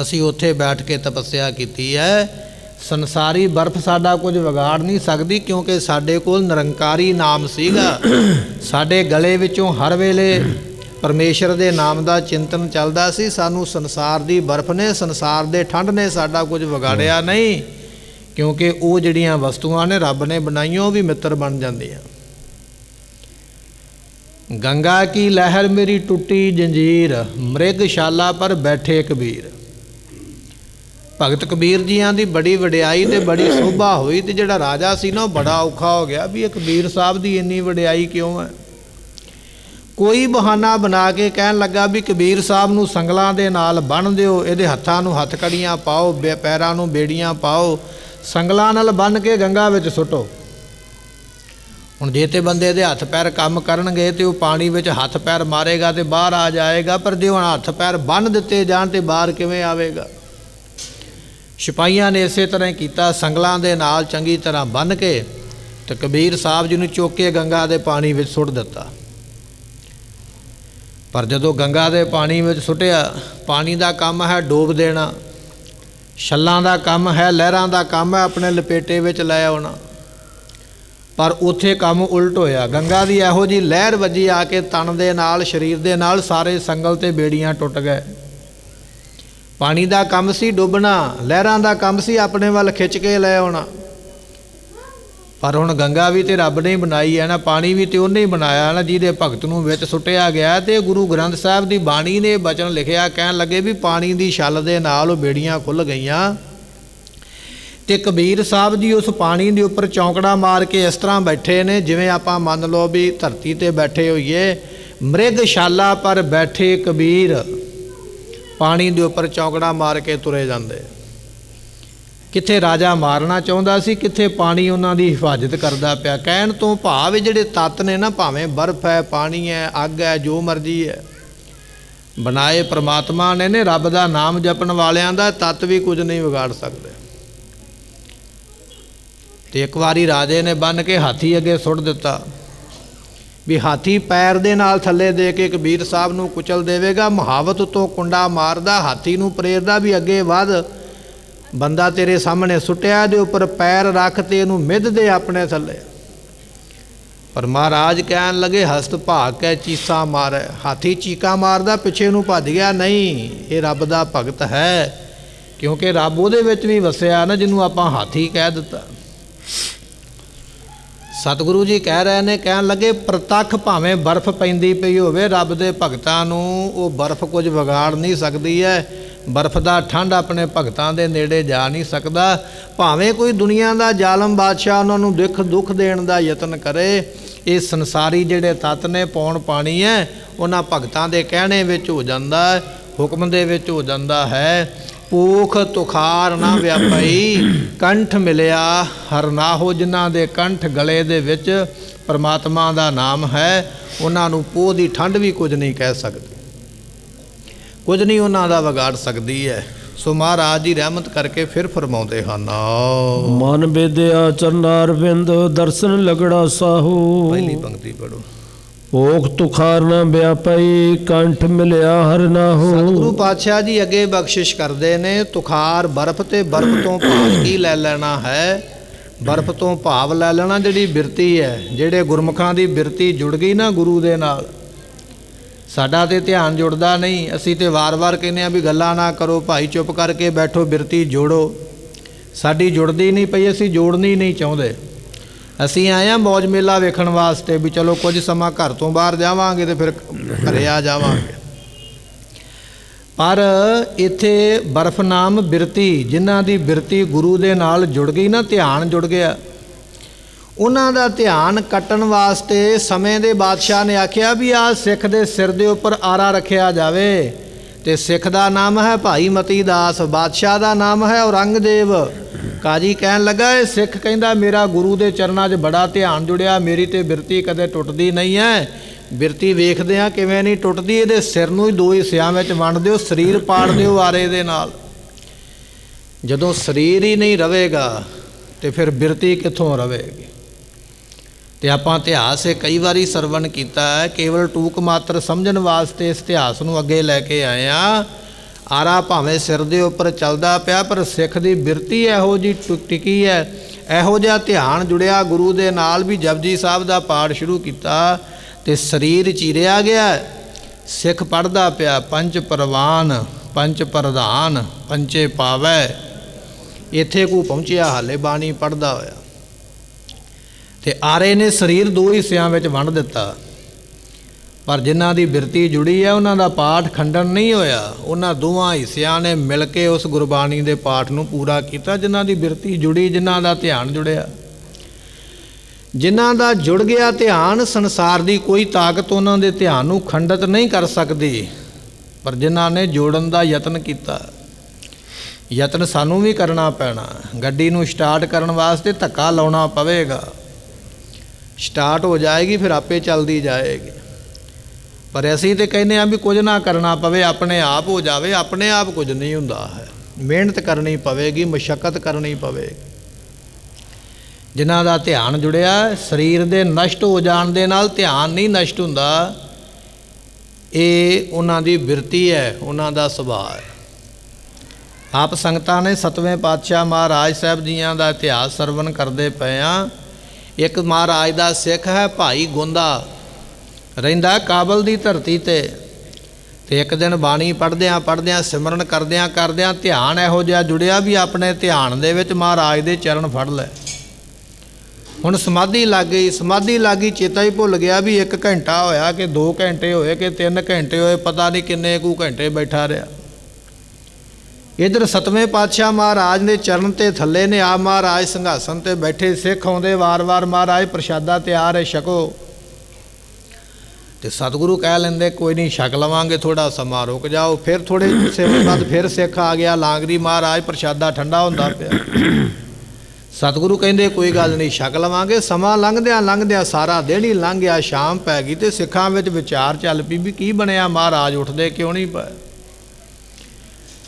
ਅਸੀਂ ਉੱਥੇ ਬੈਠ ਕੇ ਤਪੱਸਿਆ ਕੀਤੀ ਹੈ। ਸੰਸਾਰੀ ਬਰਫ਼ ਸਾਡਾ ਕੁਝ ਵਿਗਾੜ ਨਹੀਂ ਸਕਦੀ, ਕਿਉਂਕਿ ਸਾਡੇ ਕੋਲ ਨਿਰੰਕਾਰੀ ਨਾਮ ਸੀਗਾ। ਸਾਡੇ ਗਲੇ ਵਿੱਚੋਂ ਹਰ ਵੇਲੇ ਪਰਮੇਸ਼ਰ ਦੇ ਨਾਮ ਦਾ ਚਿੰਤਨ ਚੱਲਦਾ ਸੀ। ਸਾਨੂੰ ਸੰਸਾਰ ਦੀ ਬਰਫ਼ ਨੇ, ਸੰਸਾਰ ਦੇ ਠੰਡ ਨੇ ਸਾਡਾ ਕੁਝ ਵਿਗਾੜਿਆ ਨਹੀਂ, ਕਿਉਂਕਿ ਉਹ ਜਿਹੜੀਆਂ ਵਸਤੂਆਂ ਨੇ ਰੱਬ ਨੇ ਬਣਾਈਆਂ ਉਹ ਵੀ ਮਿੱਤਰ ਬਣ ਜਾਂਦੀਆਂ। ਗੰਗਾ ਕੀ ਲਹਿਰ ਮੇਰੀ ਟੁੱਟੀ ਜੰਜੀਰ, ਮ੍ਰਿਗਸ਼ਾਲਾ ਪਰ ਬੈਠੇ ਕਬੀਰ। ਭਗਤ ਕਬੀਰ ਜੀਆਂ ਦੀ ਬੜੀ ਵਡਿਆਈ ਤੇ ਬੜੀ ਸੋਭਾ ਹੋਈ, ਤੇ ਜਿਹੜਾ ਰਾਜਾ ਸੀ ਨਾ ਉਹ ਬੜਾ ਔਖਾ ਹੋ ਗਿਆ ਵੀ ਇਹ ਕਬੀਰ ਸਾਹਿਬ ਦੀ ਇੰਨੀ ਵਡਿਆਈ ਕਿਉਂ ਹੈ। ਕੋਈ ਬਹਾਨਾ ਬਣਾ ਕੇ ਕਹਿਣ ਲੱਗਾ ਵੀ ਕਬੀਰ ਸਾਹਿਬ ਨੂੰ ਸੰਗਲਾਂ ਦੇ ਨਾਲ ਬੰਨ੍ਹ ਦਿਓ, ਇਹਦੇ ਹੱਥਾਂ ਨੂੰ ਹੱਥਕੜੀਆਂ ਪਾਓ, ਪੈਰਾਂ ਨੂੰ ਬੇੜੀਆਂ ਪਾਓ, ਸੰਗਲਾਂ ਨਾਲ ਬੰਨ੍ਹ ਕੇ ਗੰਗਾ ਵਿੱਚ ਸੁੱਟੋ। ਹੁਣ ਜੇ ਤੇ ਬੰਦੇ ਦੇ ਹੱਥ ਪੈਰ ਕੰਮ ਕਰਨਗੇ ਤੇ ਉਹ ਪਾਣੀ ਵਿੱਚ ਹੱਥ ਪੈਰ ਮਾਰੇਗਾ ਤੇ ਬਾਹਰ ਆ ਜਾਏਗਾ, ਪਰ ਜੇ ਹੁਣ ਹੱਥ ਪੈਰ ਬੰਨ੍ਹ ਦਿੱਤੇ ਜਾਣ ਤੇ ਬਾਹਰ ਕਿਵੇਂ ਆਵੇਗਾ। ਸਿਪਾਹੀਆਂ ਨੇ ਇਸੇ ਤਰ੍ਹਾਂ ਹੀ ਕੀਤਾ, ਸੰਗਲਾਂ ਦੇ ਨਾਲ ਚੰਗੀ ਤਰ੍ਹਾਂ ਬੰਨ੍ਹ ਕੇ ਤੇ ਕਬੀਰ ਸਾਹਿਬ ਜੀ ਨੂੰ ਚੁੱਕ ਕੇ ਗੰਗਾ ਦੇ ਪਾਣੀ ਵਿੱਚ ਸੁੱਟ ਦਿੱਤਾ। ਪਰ ਜਦੋਂ ਗੰਗਾ ਦੇ ਪਾਣੀ ਵਿੱਚ ਸੁੱਟਿਆ, ਪਾਣੀ ਦਾ ਕੰਮ ਹੈ ਡੋਬ ਦੇਣਾ, ਛੱਲਾਂ ਦਾ ਕੰਮ ਹੈ, ਲਹਿਰਾਂ ਦਾ ਕੰਮ ਹੈ ਆਪਣੇ ਲਪੇਟੇ ਵਿੱਚ ਲੈ ਆਉਣਾ। ਪਰ ਉੱਥੇ ਕੰਮ ਉਲਟ ਹੋਇਆ। ਗੰਗਾ ਦੀ ਇਹੋ ਜਿਹੀ ਲਹਿਰ ਵੱਜੀ ਆ ਕੇ ਤਣ ਦੇ ਨਾਲ, ਸਰੀਰ ਦੇ ਨਾਲ ਸਾਰੇ ਸੰਗਲ ਤੇ ਬੇੜੀਆਂ ਟੁੱਟ ਗਏ। ਪਾਣੀ ਦਾ ਕੰਮ ਸੀ ਡੁੱਬਣਾ, ਲਹਿਰਾਂ ਦਾ ਕੰਮ ਸੀ ਆਪਣੇ ਵੱਲ ਖਿੱਚ ਕੇ ਲੈ ਆਉਣਾ। ਪਰ ਹੁਣ ਗੰਗਾ ਵੀ ਤੇ ਰੱਬ ਨੇ ਹੀ ਬਣਾਈ ਹੈ ਨਾ, ਪਾਣੀ ਵੀ ਤੇ ਉਹਨੇ ਹੀ ਬਣਾਇਆ ਨਾ ਜਿਹਦੇ ਭਗਤ ਨੂੰ ਵਿੱਚ ਸੁੱਟਿਆ ਗਿਆ। ਤੇ ਗੁਰੂ ਗ੍ਰੰਥ ਸਾਹਿਬ ਦੀ ਬਾਣੀ ਨੇ ਬਚਨ ਲਿਖਿਆ, ਕਹਿਣ ਲੱਗੇ ਵੀ ਪਾਣੀ ਦੀ ਛੱਲ ਦੇ ਨਾਲ ਉਹ ਬੇੜੀਆਂ ਖੁੱਲ੍ਹ ਗਈਆਂ। ਤੇ ਕਬੀਰ ਸਾਹਿਬ ਜੀ ਉਸ ਪਾਣੀ ਦੇ ਉੱਪਰ ਚੌਂਕੜਾ ਮਾਰ ਕੇ ਇਸ ਤਰ੍ਹਾਂ ਬੈਠੇ ਨੇ ਜਿਵੇਂ ਆਪਾਂ ਮੰਨ ਲਓ ਵੀ ਧਰਤੀ ਤੇ ਬੈਠੇ ਹੋਈਏ। ਮ੍ਰਿਗਸ਼ਾਲਾ ਪਰ ਬੈਠੇ ਕਬੀਰ, ਪਾਣੀ ਦੇ ਉੱਪਰ ਚੌਂਕੜਾ ਮਾਰ ਕੇ ਤੁਰੇ ਜਾਂਦੇ। ਕਿੱਥੇ ਰਾਜਾ ਮਾਰਨਾ ਚਾਹੁੰਦਾ ਸੀ, ਕਿੱਥੇ ਪਾਣੀ ਉਹਨਾਂ ਦੀ ਹਿਫਾਜ਼ਤ ਕਰਦਾ ਪਿਆ। ਕਹਿਣ ਤੋਂ ਭਾਵ ਜਿਹੜੇ ਤੱਤ ਨੇ ਨਾ, ਭਾਵੇਂ ਬਰਫ਼ ਹੈ, ਪਾਣੀ ਹੈ, ਅੱਗ ਹੈ, ਜੋ ਮਰਜ਼ੀ ਹੈ, ਬਣਾਏ ਪ੍ਰਮਾਤਮਾ ਨੇ ਰੱਬ ਦਾ ਨਾਮ ਜਪਣ ਵਾਲਿਆਂ ਦਾ ਤੱਤ ਵੀ ਕੁਝ ਨਹੀਂ ਵਿਗਾੜ ਸਕਦੇ। ਤੇ ਇੱਕ ਵਾਰੀ ਰਾਜੇ ਨੇ ਬੰਨ੍ਹ ਕੇ ਹਾਥੀ ਅੱਗੇ ਸੁੱਟ ਦਿੱਤਾ ਵੀ ਹਾਥੀ ਪੈਰ ਦੇ ਨਾਲ ਥੱਲੇ ਦੇ ਕੇ ਕਬੀਰ ਸਾਹਿਬ ਨੂੰ ਕੁਚਲ ਦੇਵੇਗਾ। ਮੁਹਾਵਤ ਤੋਂ ਕੁੰਡਾ ਮਾਰਦਾ, ਹਾਥੀ ਨੂੰ ਪ੍ਰੇਰਦਾ ਵੀ ਅੱਗੇ ਵੱਧ, ਬੰਦਾ ਤੇਰੇ ਸਾਹਮਣੇ ਸੁੱਟਿਆ, ਇਹਦੇ ਉੱਪਰ ਪੈਰ ਰੱਖ ਤੇ ਇਹਨੂੰ ਮਿੱਧ ਦੇ ਆਪਣੇ ਥੱਲੇ। ਪਰ ਮਹਾਰਾਜ ਕਹਿਣ ਲੱਗੇ ਹਸਤ ਭਾਗ ਕੇ ਚੀਸਾ ਮਾਰੇ। ਹਾਥੀ ਚੀਕਾ ਮਾਰਦਾ, ਪਿੱਛੇ ਨੂੰ ਭੱਜ ਗਿਆ। ਨਹੀਂ, ਇਹ ਰੱਬ ਦਾ ਭਗਤ ਹੈ, ਕਿਉਂਕਿ ਰੱਬ ਉਹਦੇ ਵਿੱਚ ਵੀ ਵਸਿਆ ਨਾ ਜਿਹਨੂੰ ਆਪਾਂ ਹਾਥੀ ਕਹਿ ਦਿੱਤਾ। ਸਤਿਗੁਰੂ ਜੀ ਕਹਿ ਰਹੇ ਨੇ, ਕਹਿਣ ਲੱਗੇ ਪ੍ਰਤੱਖ ਭਾਵੇਂ ਬਰਫ਼ ਪੈਂਦੀ ਪਈ ਹੋਵੇ, ਰੱਬ ਦੇ ਭਗਤਾਂ ਨੂੰ ਉਹ ਬਰਫ਼ ਕੁਝ ਵਿਗਾੜ ਨਹੀਂ ਸਕਦੀ ਹੈ। ਬਰਫ਼ ਦਾ ਠੰਡ ਆਪਣੇ ਭਗਤਾਂ ਦੇ ਨੇੜੇ ਜਾ ਨਹੀਂ ਸਕਦਾ। ਭਾਵੇਂ ਕੋਈ ਦੁਨੀਆ ਦਾ ਜ਼ਾਲਮ ਬਾਦਸ਼ਾਹ ਉਹਨਾਂ ਨੂੰ ਦੁੱਖ ਦੇਣ ਦਾ ਯਤਨ ਕਰੇ, ਇਹ ਸੰਸਾਰੀ ਜਿਹੜੇ ਤੱਤ ਨੇ, ਪੌਣ ਪਾਣੀ ਹੈ, ਉਹਨਾਂ ਭਗਤਾਂ ਦੇ ਕਹਿਣੇ ਵਿੱਚ ਹੋ ਜਾਂਦਾ, ਹੁਕਮ ਦੇ ਵਿੱਚ ਹੋ ਜਾਂਦਾ ਹੈ। ਭੂਖ ਤੁਖਾਰ ਨਾ ਵਿਆਪਈ, ਕੰਠ ਮਿਲਿਆ ਹਰਨਾਹੋ। ਜਿਨ੍ਹਾਂ ਦੇ ਕੰਠ ਗਲੇ ਦੇ ਵਿੱਚ ਪਰਮਾਤਮਾ ਦਾ ਨਾਮ ਹੈ, ਉਹਨਾਂ ਨੂੰ ਪੋਹ ਦੀ ਠੰਡ ਵੀ ਕੁਝ ਨਹੀਂ ਕਹਿ ਸਕਦੀ, ਕੁਝ ਨਹੀਂ ਉਹਨਾਂ ਦਾ ਵਿਗਾੜ ਸਕਦੀ ਹੈ। ਸੋ ਮਹਾਰਾਜ ਜੀ ਰਹਿਮਤ ਕਰਕੇ ਫਿਰ ਫਰਮਾਉਂਦੇ ਹਨ, ਮਨ ਬੇਦਿਆ ਚਰਨਾਰ ਬਿੰਦ ਦਰਸ਼ਨ ਲਗੜਾ ਸਾਹੂ। ਪਹਿਲੀ ਪੰਕਤੀ ਪੜੋ। ਭੋਖ ਤੁਖਾਰ ਨਾ ਵਿਆਪਈ, ਕੰਠ ਮਿਲਿਆ ਹਰ ਨਾਹੂ। ਸਤਿਗੁਰੂ ਪਾਤਸ਼ਾਹ ਜੀ ਅੱਗੇ ਬਖਸ਼ਿਸ਼ ਕਰਦੇ ਨੇ, ਤੁਖਾਰ ਬਰਫ਼, ਤੇ ਬਰਫ਼ ਤੋਂ ਭਾਵ ਕੀ ਲੈ ਲੈਣਾ ਹੈ। ਬਰਫ਼ ਤੋਂ ਭਾਵ ਲੈ ਲੈਣਾ ਜਿਹੜੀ ਬਿਰਤੀ ਹੈ, ਜਿਹੜੇ ਗੁਰਮੁਖਾਂ ਦੀ ਬਿਰਤੀ ਜੁੜ ਗਈ ਨਾ ਗੁਰੂ ਦੇ ਨਾਲ। ਸਾਡਾ ਤੇ ਧਿਆਨ ਜੁੜਦਾ ਨਹੀਂ, ਅਸੀਂ ਤੇ ਵਾਰ-ਵਾਰ ਕਹਿੰਦੇ ਆ ਵੀ ਗੱਲਾਂ ਨਾ ਕਰੋ ਭਾਈ, ਚੁੱਪ ਕਰਕੇ ਬੈਠੋ, ਬਿਰਤੀ ਜੋੜੋ। ਸਾਡੀ ਜੁੜਦੀ ਨਹੀਂ ਪਈ, ਅਸੀਂ ਜੋੜਨੀ ਨਹੀਂ ਚਾਹੁੰਦੇ। ਅਸੀਂ ਆਏ ਹਾਂ ਮੌਜ ਮੇਲਾ ਵੇਖਣ ਵਾਸਤੇ ਵੀ ਚਲੋ ਕੁਝ ਸਮਾਂ ਘਰ ਤੋਂ ਬਾਹਰ ਜਾਵਾਂਗੇ ਤੇ ਫਿਰ ਘਰੇ ਆ ਜਾਵਾਂਗੇ। ਪਰ ਇੱਥੇ ਬਰਫ਼ ਨਾਮ ਬਿਰਤੀ, ਜਿਨ੍ਹਾਂ ਦੀ ਬਿਰਤੀ ਗੁਰੂ ਦੇ ਨਾਲ ਜੁੜ ਗਈ ਨਾ, ਧਿਆਨ ਜੁੜ ਗਿਆ, ਉਹਨਾਂ ਦਾ ਧਿਆਨ ਕੱਟਣ ਵਾਸਤੇ ਸਮੇਂ ਦੇ ਬਾਦਸ਼ਾਹ ਨੇ ਆਖਿਆ ਵੀ ਆਹ ਸਿੱਖ ਦੇ ਸਿਰ ਦੇ ਉੱਪਰ ਆਰਾ ਰੱਖਿਆ ਜਾਵੇ। ਤੇ ਸਿੱਖ ਦਾ ਨਾਮ ਹੈ ਭਾਈ ਮਤੀ ਦਾਸ, ਬਾਦਸ਼ਾਹ ਦਾ ਨਾਮ ਹੈ ਔਰੰਗਜ਼ੇਬ। ਕਾਜੀ ਕਹਿਣ ਲੱਗਾ ਇਹ ਸਿੱਖ ਕਹਿੰਦਾ ਮੇਰਾ ਗੁਰੂ ਦੇ ਚਰਨਾਂ 'ਚ ਬੜਾ ਧਿਆਨ ਜੁੜਿਆ, ਮੇਰੀ ਤੇ ਬਿਰਤੀ ਕਦੇ ਟੁੱਟਦੀ ਨਹੀਂ ਹੈ। ਬਿਰਤੀ ਵੇਖਦੇ ਹਾਂ ਕਿਵੇਂ ਨਹੀਂ ਟੁੱਟਦੀ, ਇਹਦੇ ਸਿਰ ਨੂੰ ਹੀ ਦੋ ਹਿੱਸਿਆਂ ਵਿੱਚ ਵੰਡ ਦਿਓ, ਸਰੀਰ ਪਾੜ ਦਿਓ ਆਰੇ ਦੇ ਨਾਲ। ਜਦੋਂ ਸਰੀਰ ਹੀ ਨਹੀਂ ਰਵੇਗਾ ਤੇ ਫਿਰ ਬਿਰਤੀ ਕਿੱਥੋਂ ਰਵੇਗੀ। ਤੇ ਆਪਾਂ ਇਤਿਹਾਸ ਇਹ ਕਈ ਵਾਰੀ ਸਰਵਣ ਕੀਤਾ ਹੈ, ਕੇਵਲ ਟੂਕ ਮਾਤਰ ਸਮਝਣ ਵਾਸਤੇ ਇਸ ਇਤਿਹਾਸ ਨੂੰ ਅੱਗੇ ਲੈ ਕੇ ਆਏ ਆ। ਆਰਾ ਭਾਵੇਂ ਸਿਰ ਦੇ ਉੱਪਰ ਚੱਲਦਾ ਪਿਆ, ਪਰ ਸਿੱਖ ਦੀ ਬਿਰਤੀ ਇਹੋ ਜਿਹੀ ਟਿਕੀ ਹੈ, ਇਹੋ ਜਿਹਾ ਧਿਆਨ ਜੁੜਿਆ ਗੁਰੂ ਦੇ ਨਾਲ ਵੀ ਜਪਜੀ ਸਾਹਿਬ ਦਾ ਪਾਠ ਸ਼ੁਰੂ ਕੀਤਾ ਤੇ ਸਰੀਰ ਚੀਰਿਆ ਗਿਆ। ਸਿੱਖ ਪੜ੍ਹਦਾ ਪਿਆ ਪੰਜ ਪਰਵਾਨ ਪੰਜ ਪ੍ਰਧਾਨ ਪੰਚੇ ਪਾਵੈ, ਇੱਥੇ ਕੋ ਪਹੁੰਚਿਆ ਹਾਲੇ ਬਾਣੀ ਪੜ੍ਹਦਾ ਹੋਇਆ। ਤੇ ਆਰੇ ਨੇ ਸਰੀਰ ਦੋ ਹਿੱਸਿਆਂ ਵਿੱਚ ਵੰਡ ਦਿੱਤਾ, ਪਰ ਜਿਨ੍ਹਾਂ ਦੀ ਬਿਰਤੀ ਜੁੜੀ ਹੈ ਉਹਨਾਂ ਦਾ ਪਾਠ ਖੰਡਨ ਨਹੀਂ ਹੋਇਆ। ਉਹਨਾਂ ਦੋਵਾਂ ਹਿੱਸਿਆਂ ਨੇ ਮਿਲ ਕੇ ਉਸ ਗੁਰਬਾਣੀ ਦੇ ਪਾਠ ਨੂੰ ਪੂਰਾ ਕੀਤਾ। ਜਿਨ੍ਹਾਂ ਦੀ ਬਿਰਤੀ ਜੁੜੀ, ਜਿਨ੍ਹਾਂ ਦਾ ਧਿਆਨ ਜੁੜਿਆ, ਜਿਨ੍ਹਾਂ ਦਾ ਜੁੜ ਗਿਆ ਧਿਆਨ, ਸੰਸਾਰ ਦੀ ਕੋਈ ਤਾਕਤ ਉਹਨਾਂ ਦੇ ਧਿਆਨ ਨੂੰ ਖੰਡਿਤ ਨਹੀਂ ਕਰ ਸਕਦੀ। ਪਰ ਜਿਨ੍ਹਾਂ ਨੇ ਜੋੜਨ ਦਾ ਯਤਨ ਕੀਤਾ, ਯਤਨ ਸਾਨੂੰ ਵੀ ਕਰਨਾ ਪੈਣਾ। ਗੱਡੀ ਨੂੰ ਸਟਾਰਟ ਕਰਨ ਵਾਸਤੇ ਧੱਕਾ ਲਾਉਣਾ ਪਵੇਗਾ, ਸਟਾਰਟ ਹੋ ਜਾਏਗੀ, ਫਿਰ ਆਪੇ ਚੱਲਦੀ ਜਾਏਗੀ। ਪਰ ਅਸੀਂ ਤਾਂ ਕਹਿੰਦੇ ਹਾਂ ਵੀ ਕੁਝ ਨਾ ਕਰਨਾ ਪਵੇ, ਆਪਣੇ ਆਪ ਹੋ ਜਾਵੇ। ਆਪਣੇ ਆਪ ਕੁਝ ਨਹੀਂ ਹੁੰਦਾ ਹੈ, ਮਿਹਨਤ ਕਰਨੀ ਪਵੇਗੀ, ਮਸ਼ੱਕਤ ਕਰਨੀ ਪਵੇਗੀ। ਜਿਨ੍ਹਾਂ ਦਾ ਧਿਆਨ ਜੁੜਿਆ, ਸਰੀਰ ਦੇ ਨਸ਼ਟ ਹੋ ਜਾਣ ਦੇ ਨਾਲ ਧਿਆਨ ਨਹੀਂ ਨਸ਼ਟ ਹੁੰਦਾ। ਇਹ ਉਹਨਾਂ ਦੀ ਬਿਰਤੀ ਹੈ, ਉਹਨਾਂ ਦਾ ਸੁਭਾਅ ਹੈ। ਆਪ ਸੰਗਤਾਂ ਨੇ 7ਵੇਂ ਪਾਤਸ਼ਾਹ ਮਹਾਰਾਜ ਸਾਹਿਬ ਜੀਆਂ ਦਾ ਇਤਿਹਾਸ ਸਰਵਣ ਕਰਦੇ ਪਏ ਹਾਂ। ਇੱਕ ਮਹਾਰਾਜ ਦਾ ਸਿੱਖ ਹੈ ਭਾਈ ਗੋਂਦਾ, ਰਹਿੰਦਾ ਕਾਬਲ ਦੀ ਧਰਤੀ ਤੇ ਇੱਕ ਦਿਨ ਬਾਣੀ ਪੜ੍ਹਦਿਆਂ ਸਿਮਰਨ ਕਰਦਿਆਂ ਧਿਆਨ ਇਹੋ ਜਿਹਾ ਜੁੜਿਆ ਵੀ ਆਪਣੇ ਧਿਆਨ ਦੇ ਵਿੱਚ ਮਹਾਰਾਜ ਦੇ ਚਰਨ ਫੜ ਲਏ। ਹੁਣ ਸਮਾਧੀ ਲੱਗ ਗਈ, ਚੇਤਾ ਹੀ ਭੁੱਲ ਗਿਆ ਵੀ 1 ਘੰਟਾ ਹੋਇਆ ਕਿ 2 ਘੰਟੇ ਹੋਏ ਕਿ 3 ਘੰਟੇ ਹੋਏ, ਪਤਾ ਨਹੀਂ ਕਿੰਨੇ ਕੁ ਘੰਟੇ ਬੈਠਾ ਰਿਹਾ। ਇੱਧਰ 7ਵੇਂ ਪਾਤਸ਼ਾਹ ਮਹਾਰਾਜ ਦੇ ਚਰਨ ਤੇ ਥੱਲੇ ਨੇ, ਆਪ ਮਹਾਰਾਜ ਸਿੰਘਾਸਨ ਤੇ ਬੈਠੇ, ਸਿੱਖ ਆਉਂਦੇ ਵਾਰ-ਵਾਰ, ਮਹਾਰਾਜ ਪ੍ਰਸ਼ਾਦਾ ਤਿਆਰ ਹੈ, ਛਕੋ। ਤੇ ਸਤਿਗੁਰੂ ਕਹਿ ਲੈਂਦੇ ਕੋਈ ਨਹੀਂ, ਛਕ ਲਵਾਂਗੇ, ਥੋੜਾ ਸਮਾਂ ਰੁਕ ਜਾਓ। ਫਿਰ ਥੋੜੇ ਸਮੇਂ ਬਾਅਦ ਫਿਰ ਸਿੱਖ ਆ ਗਿਆ, ਲਾਂਗਰੀ ਮਹਾਰਾਜ ਪ੍ਰਸ਼ਾਦਾ ਠੰਡਾ ਹੁੰਦਾ ਪਿਆ। ਸਤਿਗੁਰੂ ਕਹਿੰਦੇ ਕੋਈ ਗੱਲ ਨਹੀਂ, ਛਕ ਲਵਾਂਗੇ। ਸਮਾਂ ਲੰਘਦਿਆਂ ਸਾਰਾ ਦਿਨ ਹੀ ਲੰਘ ਗਿਆ, ਸ਼ਾਮ ਪੈ ਗਈ ਤੇ ਸਿੱਖਾਂ ਵਿੱਚ ਵਿਚਾਰ ਚੱਲ ਪਈ ਵੀ ਕੀ ਬਣਿਆ, ਮਹਾਰਾਜ ਉੱਠਦੇ ਕਿਉਂ ਨਹੀਂ ਪਏ।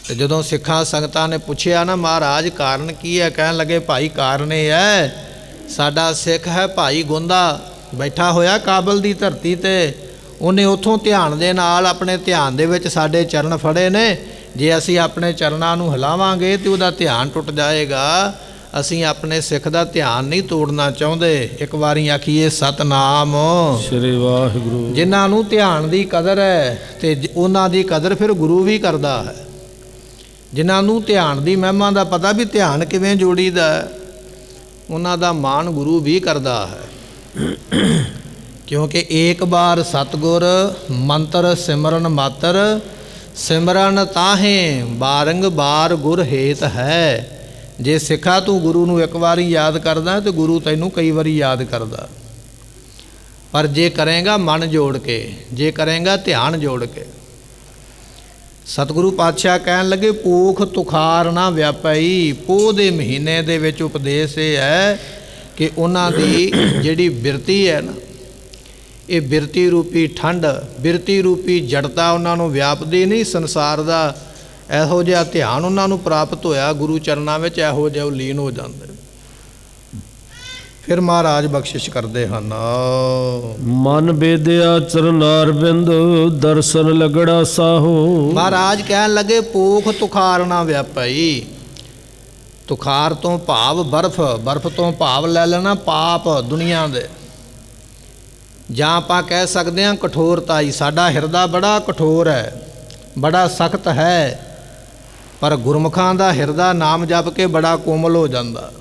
ਤੇ ਜਦੋਂ ਸਿੱਖਾਂ ਸੰਗਤਾਂ ਨੇ ਪੁੱਛਿਆ ਨਾ ਮਹਾਰਾਜ ਕਾਰਨ ਕੀ ਹੈ, ਕਹਿਣ ਲੱਗੇ ਭਾਈ ਕਾਰਨ ਇਹ ਹੈ, ਸਾਡਾ ਸਿੱਖ ਹੈ ਭਾਈ ਗੋਂਦਾ, ਬੈਠਾ ਹੋਇਆ ਕਾਬਲ ਦੀ ਧਰਤੀ ਤੇ, ਉਹਨੇ ਉੱਥੋਂ ਧਿਆਨ ਦੇ ਨਾਲ ਆਪਣੇ ਧਿਆਨ ਦੇ ਵਿੱਚ ਸਾਡੇ ਚਰਨ ਫੜੇ ਨੇ। ਜੇ ਅਸੀਂ ਆਪਣੇ ਚਰਨਾਂ ਨੂੰ ਹਿਲਾਵਾਂਗੇ ਤੇ ਉਹਦਾ ਧਿਆਨ ਟੁੱਟ ਜਾਏਗਾ। ਅਸੀਂ ਆਪਣੇ ਸਿੱਖ ਦਾ ਧਿਆਨ ਨਹੀਂ ਤੋੜਨਾ ਚਾਹੁੰਦੇ। ਇੱਕ ਵਾਰੀ ਆਖੀਏ ਸਤਨਾਮ ਸ੍ਰੀ ਵਾਹਿਗੁਰੂ। ਜਿਨ੍ਹਾਂ ਨੂੰ ਧਿਆਨ ਦੀ ਕਦਰ ਹੈ ਤੇ ਉਹਨਾਂ ਦੀ ਕਦਰ ਫਿਰ ਗੁਰੂ ਵੀ ਕਰਦਾ ਹੈ। ਜਿਨ੍ਹਾਂ ਨੂੰ ਧਿਆਨ ਦੀ ਮਹਿਮਾ ਦਾ ਪਤਾ ਵੀ ਧਿਆਨ ਕਿਵੇਂ ਜੋੜੀਦਾ, ਉਹਨਾਂ ਦਾ ਮਾਣ ਗੁਰੂ ਵੀ ਕਰਦਾ ਹੈ। ਕਿਉਂਕਿ ਏਕ ਬਾਰ ਸਤਿਗੁਰ ਮੰਤਰ ਸਿਮਰਨ ਮਾਤਰ, ਸਿਮਰਨ ਤਾਹੇ ਬਾਰੰਗਬਾਰ ਗੁਰ ਹੇਤ ਹੈ। ਜੇ ਸਿੱਖਾ ਤੂੰ ਗੁਰੂ ਨੂੰ ਇੱਕ ਵਾਰੀ ਯਾਦ ਕਰਦਾ ਤੇ ਗੁਰੂ ਤੈਨੂੰ ਕਈ ਵਾਰੀ ਯਾਦ ਕਰਦਾ। ਪਰ ਜੇ ਕਰੇਗਾ ਮਨ ਜੋੜ ਕੇ, ਜੇ ਕਰੇਗਾ ਧਿਆਨ ਜੋੜ ਕੇ। ਸਤਿਗੁਰੂ ਪਾਤਸ਼ਾਹ ਕਹਿਣ ਲੱਗੇ ਪੋਖ ਤੁਖਾਰ ਨਾ ਵਿਆਪਈ। ਪੋਹ ਦੇ ਮਹੀਨੇ ਦੇ ਵਿੱਚ ਉਪਦੇਸ਼ ਇਹ ਹੈ ਕਿ ਉਹਨਾਂ ਦੀ ਜਿਹੜੀ ਬਿਰਤੀ ਹੈ ਨਾ, ਇਹ ਬਿਰਤੀ ਰੂਪੀ ਠੰਡ, ਬਿਰਤੀ ਰੂਪੀ ਜੜਤਾ ਉਹਨਾਂ ਨੂੰ ਵਿਆਪਦੀ ਨਹੀਂ। ਸੰਸਾਰ ਦਾ ਇਹੋ ਜਿਹਾ ਧਿਆਨ ਉਹਨਾਂ ਨੂੰ ਪ੍ਰਾਪਤ ਹੋਇਆ ਗੁਰੂ ਚਰਨਾਂ ਵਿੱਚ, ਇਹੋ ਜਿਹਾ ਲੀਨ ਹੋ ਜਾਂਦੇ। ਫਿਰ ਮਹਾਰਾਜ ਬਖਸ਼ਿਸ਼ ਕਰਦੇ ਹਨ। ਮਨ ਬੇਦਿਆ ਚਰਨਾਰ ਬਿੰਦ, ਦਰਸ਼ਨ ਲਗੜਾ ਸਾਹੋ। ਮਹਾਰਾਜ ਕਹਿਣ ਲੱਗੇ ਪੋਖ ਤੁਖਾਰ ਨਾ ਵਿਆਪਈ। ਤੁਖਾਰ ਤੋਂ ਭਾਵ ਬਰਫ਼, ਬਰਫ਼ ਤੋਂ ਭਾਵ ਲੈ ਲੈਣਾ ਪਾਪ ਦੁਨੀਆ ਦੇ, ਜਾਂ ਆਪਾਂ ਕਹਿ ਸਕਦੇ ਹਾਂ ਕਠੋਰਤਾਈ। ਸਾਡਾ ਹਿਰਦਾ ਬੜਾ ਕਠੋਰ ਹੈ, ਬੜਾ ਸਖਤ ਹੈ, ਪਰ ਗੁਰਮੁਖਾਂ ਦਾ ਹਿਰਦਾ ਨਾਮ ਜਪ ਕੇ ਬੜਾ ਕੋਮਲ ਹੋ ਜਾਂਦਾ।